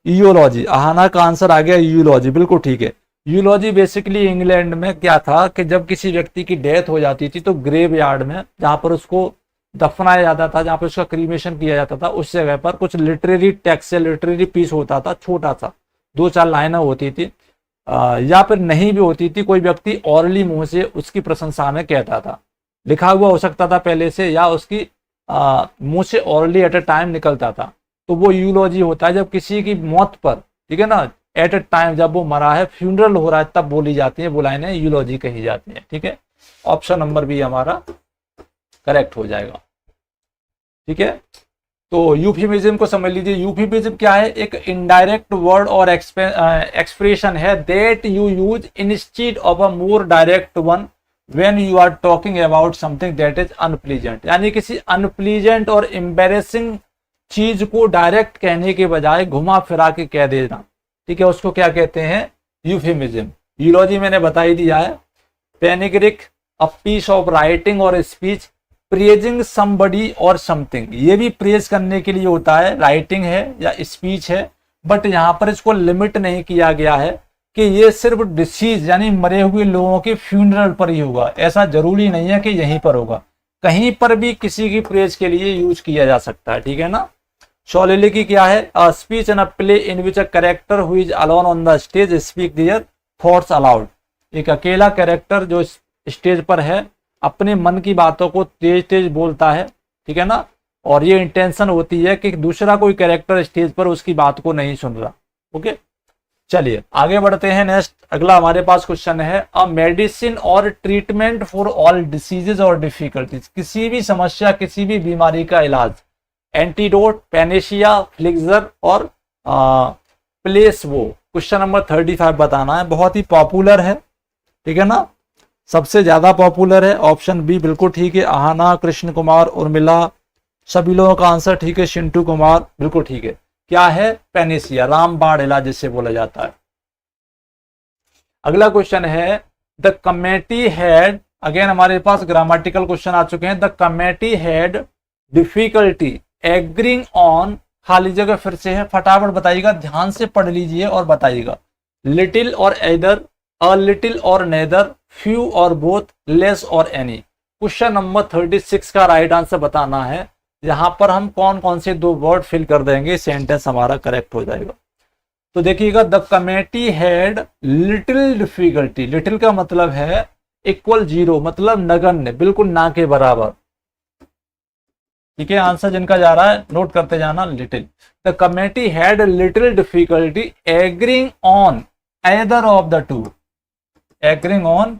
Speaker 1: यूलॉजी, आहाना का आंसर आ गया यूलॉजी, बिल्कुल ठीक है। यूलॉजी बेसिकली इंग्लैंड में क्या था कि जब किसी व्यक्ति की डेथ हो जाती थी तो ग्रेव यार्ड में, जहां पर उसको दफनाया जाता था, जहां पर उसका क्रीमेशन किया जाता था, उस जगह पर कुछ लिटरेरी टेक्स्ट या लिटरेरी पीस होता था, छोटा सा 2-4 लाइनें होती थी, या फिर नहीं भी होती थी, कोई व्यक्ति ऑरली मुंह से उसकी प्रशंसा में कहता था, लिखा हुआ हो सकता था पहले से या उसकी मुंह से ऑरली एट अ टाइम निकलता था, तो वो यूलॉजी होता है। जब किसी की मौत पर, ठीक है ना, एट अ टाइम जब वो मरा है, फ्यूनरल हो रहा है, तब बोली जाती है, वो लाइनें यूलॉजी कही जाती है। ठीक है, ऑप्शन नंबर बी हमारा करेक्ट हो जाएगा। ठीक है, तो यूफिमिज्म को समझ लीजिए। यूफिमिज्म क्या है, एक इनडायरेक्ट वर्ड और एक्सप्रेशन है that you use instead of a more direct one when you are talking about something that is unpleasant, यानी किसी अनप्लीजेंट और एम्बेरेसिंग चीज को डायरेक्ट कहने के बजाय घुमा फिरा के कह देना, ठीक है, उसको क्या कहते हैं, यूफिमिज्म। यूलॉजी मैंने बता ही दिया है। पैनिग्रिक, अ पीस ऑफ राइटिंग और स्पीच प्रेजिंग समबडी और समथिंग, ये भी प्रेज करने के लिए होता है, राइटिंग है या स्पीच है, बट यहाँ पर इसको लिमिट नहीं किया गया है कि ये सिर्फ डिसीज यानी मरे हुए लोगों के फ्यूनरल पर ही होगा, ऐसा जरूरी नहीं है कि यहीं पर होगा, कहीं पर भी किसी की प्रेज के लिए यूज किया जा सकता है। ठीक है ना। सोलिलिकी क्या है, a speech in a play in which a character who is alone on the stage speak their thoughts allowed, एक अकेला कैरेक्टर जो स्टेज पर है अपने मन की बातों को तेज तेज बोलता है, ठीक है ना, और ये इंटेंशन होती है कि दूसरा कोई कैरेक्टर स्टेज पर उसकी बात को नहीं सुन रहा। ओके, चलिए आगे बढ़ते हैं। नेक्स्ट अगला हमारे पास क्वेश्चन है, अ मेडिसिन और ट्रीटमेंट फॉर ऑल डिसीजेज और डिफिकल्टीज, किसी भी समस्या किसी भी बीमारी का इलाज, एंटीडोट, पेनेशिया, फ्लिक्सर और प्लेसबो। क्वेश्चन नंबर 35 बताना है, बहुत ही पॉपुलर है, ठीक है ना, सबसे ज्यादा पॉपुलर है। ऑप्शन बी बिल्कुल ठीक है, आहाना, कृष्ण कुमार, उर्मिला, सभी लोगों का आंसर ठीक है, चिंटू कुमार बिल्कुल ठीक है। क्या है, पेनेशिया, रामबाण इलाज जिसे बोला जाता है। अगला क्वेश्चन है, द कमेटी हैड, अगेन हमारे पास ग्रामेटिकल क्वेश्चन आ चुके हैं, the committee had difficulty agreeing on, खाली जगह फिर से है, फटाफट बताइएगा, ध्यान से पढ़ लीजिए और बताइएगा, लिटिल और एदर, अ लिटिल और नेदर, फ्यू और बोथ, लेस और एनी। क्वेश्चन नंबर 36 का राइट आंसर बताना है, यहाँ पर हम कौन कौन से दो वर्ड फिल कर देंगे, सेंटेंस हमारा करेक्ट हो जाएगा। तो देखिएगा, the committee had little difficulty, little का मतलब है इक्वल जीरो, मतलब नगण्य, बिल्कुल ना के बराबर। ठीक है, आंसर जिनका जा रहा है नोट करते जाना, little. The committee had little difficulty agreeing on either of the two, agreeing on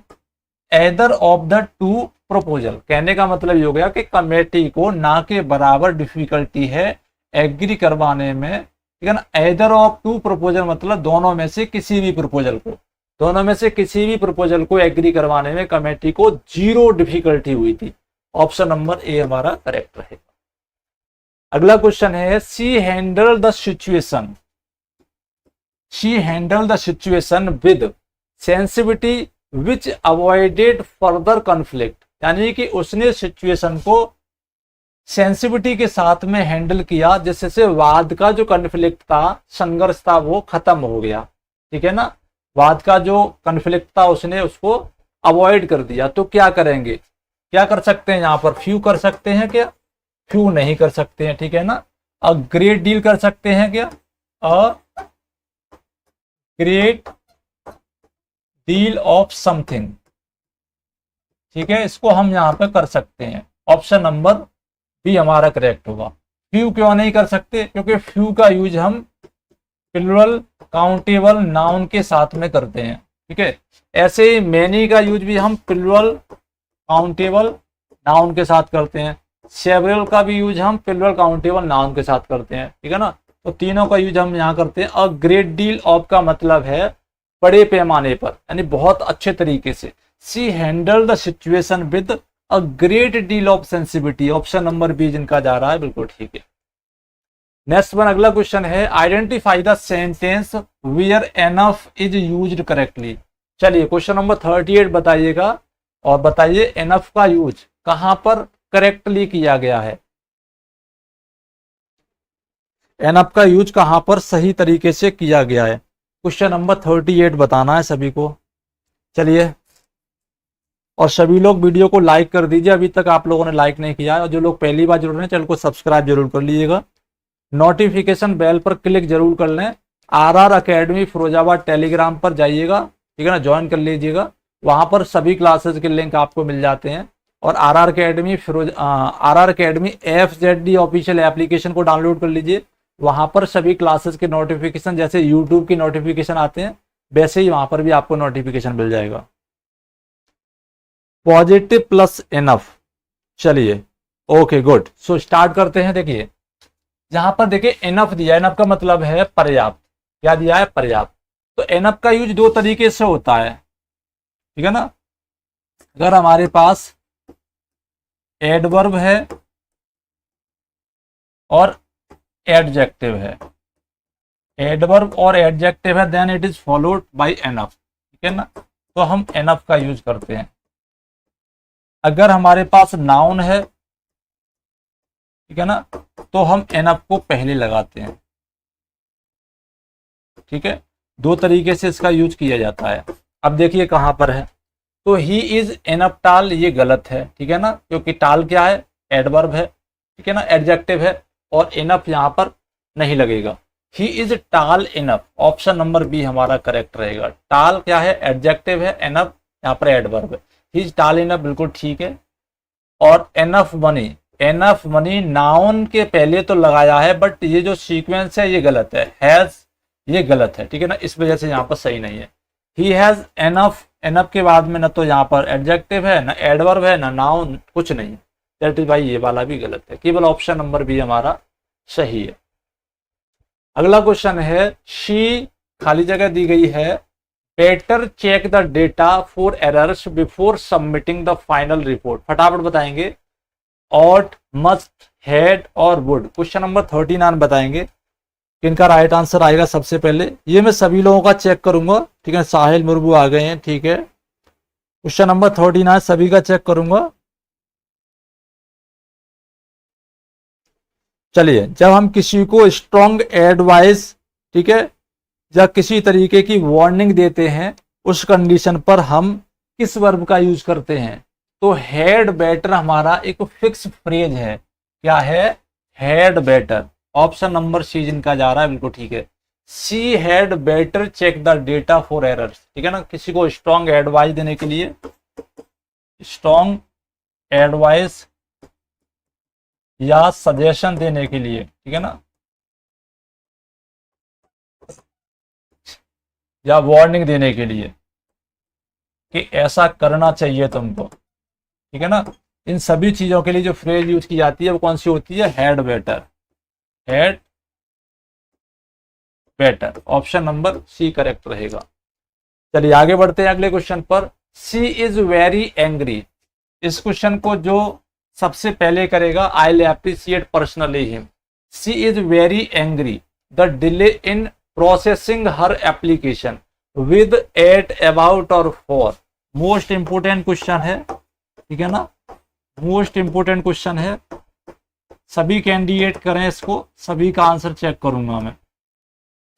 Speaker 1: either of the two proposal। कहने का मतलब ये हो गया कि कमेटी को ना के बराबर डिफिकल्टी है एग्री करवाने में, ठीक है ना। either of two proposal मतलब दोनों में से किसी भी प्रपोजल को, दोनों में से किसी भी प्रपोजल को एग्री करवाने में कमेटी को जीरो डिफिकल्टी हुई थी। ऑप्शन नंबर ए हमारा करेक्ट रहेगा। अगला क्वेश्चन है, she handle the situation, she handled the situation with sensitivity which avoided further conflict। यानी कि उसने सिचुएशन को सेंसिटिविटी के साथ में हैंडल किया, जिससे वाद का जो कन्फ्लिक्ट था, संघर्ष था, वो खत्म हो गया। ठीक है ना, वाद का जो कन्फ्लिक्ट था उसने उसको अवॉइड कर दिया। तो क्या करेंगे, क्या कर सकते हैं यहाँ पर, फ्यू कर सकते हैं क्या, फ्यू नहीं कर सकते हैं। ठीक है ना, अ ग्रेट डील कर सकते हैं क्या, अ ग्रेट डील ऑफ समथिंग। ठीक है, इसको हम यहां पे कर सकते हैं। ऑप्शन नंबर बी हमारा करेक्ट होगा। फ्यू क्यों नहीं कर सकते, क्योंकि फ्यू का यूज हम प्लूरल काउंटेबल नाउन के साथ में करते हैं। ठीक है, ऐसे ही मैनी का यूज भी हम प्लूरल काउंटेबल नाउन के साथ करते हैं। सेवरल का भी यूज हम प्लूरल काउंटेबल नाउन के साथ करते हैं। ठीक है ना, तो तीनों का यूज हम यहाँ करते हैं। अ ग्रेट डील ऑफ का मतलब है बड़े पैमाने पर, यानी बहुत अच्छे तरीके से। She handle the situation with a great deal of sensitivity. Option number B जिनका जा रहा है बिल्कुल ठीक है। नेक्स्ट वन, अगला क्वेश्चन है, identify the sentence where enough is used correctly. चलिए क्वेश्चन नंबर 38 बताइएगा और बताइए एनफ का यूज कहां पर करेक्टली किया गया है। एनफ का यूज कहां पर सही तरीके से किया गया है। क्वेश्चन नंबर 38 बताना है सभी को। चलिए, और सभी लोग वीडियो को लाइक कर दीजिए, अभी तक आप लोगों ने लाइक नहीं किया है। और जो लोग पहली बार जुड़ रहे हैं चैनल को सब्सक्राइब जरूर कर लीजिएगा, नोटिफिकेशन बेल पर क्लिक जरूर कर लें। आरआर एकेडमी फिरोजाबाद टेलीग्राम पर जाइएगा, ठीक है ना, ज्वाइन कर लीजिएगा। वहां पर सभी क्लासेस के लिंक आपको मिल जाते हैं। और RR academy FZD official application को डाउनलोड कर लीजिए। वहां पर सभी क्लासेस के नोटिफिकेशन, जैसे यूट्यूब की नोटिफिकेशन आते हैं, वैसे ही वहां पर भी आपको नोटिफिकेशन मिल जाएगा। Positive plus enough. चलिए, ओके गुड, सो स्टार्ट करते हैं। देखिए जहां पर देखिए एनफ दिया है, एनफ का मतलब है पर्याप्त। क्या दिया है, पर्याप्त। तो एनफ का यूज दो तरीके से होता है, ठीक है ना। अगर हमारे पास एडवर्ब है और एडजेक्टिव है, एडवर्ब और एडजेक्टिव है, then it is followed by enough. ठीक है ना, तो हम एनफ का यूज करते हैं। अगर हमारे पास नाउन है, ठीक है ना, तो हम एनफ को पहले लगाते हैं। ठीक है, दो तरीके से इसका यूज किया जाता है। अब देखिए कहां पर है, तो ही इज एनफ टाल, ये गलत है। ठीक है ना, क्योंकि टाल क्या है, एडवर्ब है। ठीक है ना, एडजेक्टिव है, और इनफ यहां पर नहीं लगेगा। ही इज टाल इनफ, ऑप्शन नंबर बी हमारा करेक्ट रहेगा। टाल क्या है, एडजेक्टिव है, इनफ यहाँ पर एडवर्ब है। ही इज टाल इनफ बिल्कुल ठीक है। और enough money, enough money noun के पहले तो लगाया है, बट ये जो सीक्वेंस है ये गलत है, हैज ये गलत है। ठीक है ना, इस वजह से यहाँ पर सही नहीं है। ही हैज एनफ, एनफ के बाद में ना तो यहाँ पर एडजेक्टिव है, ना एडवर्ब है, ना नाउन, कुछ नहीं है। दैट इज भाई ये वाला भी गलत है, केवल ऑप्शन नंबर बी हमारा सही है। अगला क्वेश्चन है, शी खाली जगह दी गई है, better check the data for errors before submitting the final report. फटाफट बताएंगे, ऑट, मस्ट, हैड और वुड। क्वेश्चन नंबर 39 बताएंगे किनका राइट आंसर आएगा। सबसे पहले ये मैं सभी लोगों का चेक करूंगा, ठीक है। साहिल मुर्मू आ गए हैं, ठीक है। क्वेश्चन नंबर 39 सभी का चेक करूंगा। चलिए, जब हम किसी को स्ट्रॉन्ग एडवाइस, ठीक है, या किसी तरीके की वार्निंग देते हैं, उस कंडीशन पर हम किस वर्ब का यूज करते हैं। तो हैड बेटर हमारा एक फिक्स फ्रेज है, क्या है, had better. Option number C जिनका जा रहा है बिल्कुल ठीक है, C had better check the data for errors. ठीक है ना, किसी को स्ट्रॉन्ग एडवाइस देने के लिए, स्ट्रॉन्ग एडवाइस या सजेशन देने के लिए, ठीक है ना, या वार्निंग देने के लिए कि ऐसा करना चाहिए तुमको। ठीक है ना, इन सभी चीजों के लिए जो फ्रेज यूज की जाती है वो कौन सी होती है, had better, had better. Option number C correct रहेगा। चलिए आगे बढ़ते हैं अगले क्वेश्चन पर। She is very angry. इस क्वेश्चन को जो सबसे पहले करेगा, I will appreciate personally him. She is very angry the delay in processing her application with 8 about और 4। मोस्ट इंपोर्टेंट क्वेश्चन है, ठीक है ना, मोस्ट इंपोर्टेंट क्वेश्चन है। सभी कैंडिडेट करें इसको, सभी का आंसर चेक करूंगा मैं।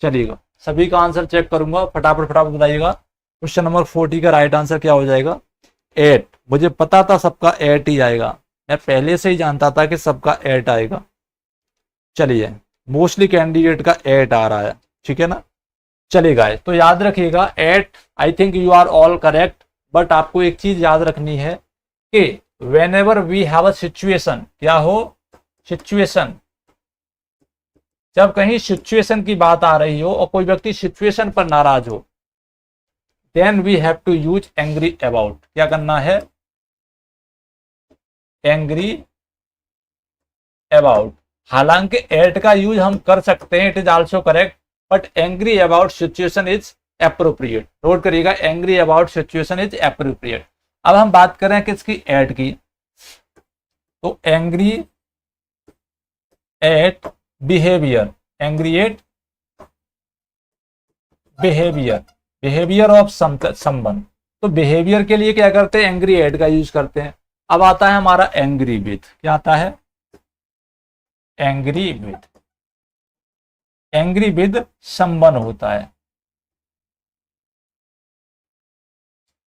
Speaker 1: चलिएगा, सभी का आंसर चेक करूंगा, फटाफट फटाफट बताइएगा। क्वेश्चन नंबर 40 का राइट आंसर क्या हो जाएगा, 8। मुझे पता था सबका 8 ही आएगा, मैं पहले से ही जानता था कि सबका 8 आएगा। चलिए, मोस्टली कैंडिडेट का 8 आ रहा है, ठीक है ना। चलेगा, तो याद रखिएगा 8। I think you are all correct, but आपको एक चीज याद रखनी है कि whenever we have a situation, क्या हो, सिचुएशन, जब कहीं सिचुएशन की बात आ रही हो और कोई व्यक्ति सिचुएशन पर नाराज हो, then we have to use angry about. क्या करना है, एंग्री अबाउट। हालांकि एट का यूज हम कर सकते हैं, it is also correct, but angry about situation is appropriate. Note करिएगा, angry about situation is appropriate. अब हम बात करें किसकी, एट की, तो angry at behaviour, angry at behaviour, behaviour of someone. तो बिहेवियर के लिए क्या करते हैं, एंग्री एट का यूज करते हैं। अब आता है हमारा एंग्री विद, क्या आता है, angry with, angry with someone होता है,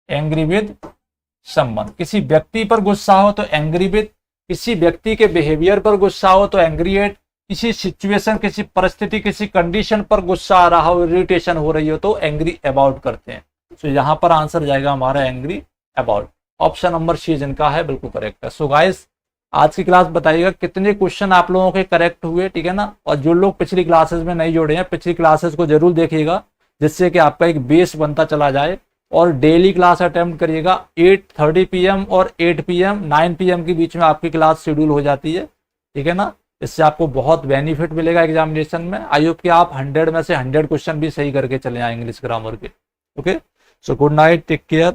Speaker 1: एंग्री विद समवन। किसी व्यक्ति पर गुस्सा हो तो एंग्री विद, किसी व्यक्ति के बिहेवियर पर गुस्सा हो तो एंग्री एट, किसी सिचुएशन, किसी परिस्थिति, किसी कंडीशन पर गुस्सा आ रहा हो, इरिटेशन हो रही हो तो एंग्री अबाउट करते हैं। तो यहां पर आंसर जाएगा हमारा angry about. Option number C जिनका है बिल्कुल करेक्ट है। सो गाइस, आज की क्लास बताइएगा कितने क्वेश्चन आप लोगों के करेक्ट हुए, ठीक है ना। और जो लोग पिछली क्लासेस में नहीं जुड़े हैं, पिछली क्लासेस को जरूर देखिएगा, जिससे कि आपका एक बेस बनता चला जाए। और डेली क्लास अटेम्प्ट करिएगा। 8:30 PM और 8 PM 9 PM के बीच में आपकी क्लास शेड्यूल हो जाती है, ठीक है ना। इससे आपको बहुत बेनिफिट मिलेगा एग्जामिनेशन में। आई होप कि आप 100 में से 100 क्वेश्चन भी सही करके चले आए इंग्लिश ग्रामर के। Okay, so good night, take care.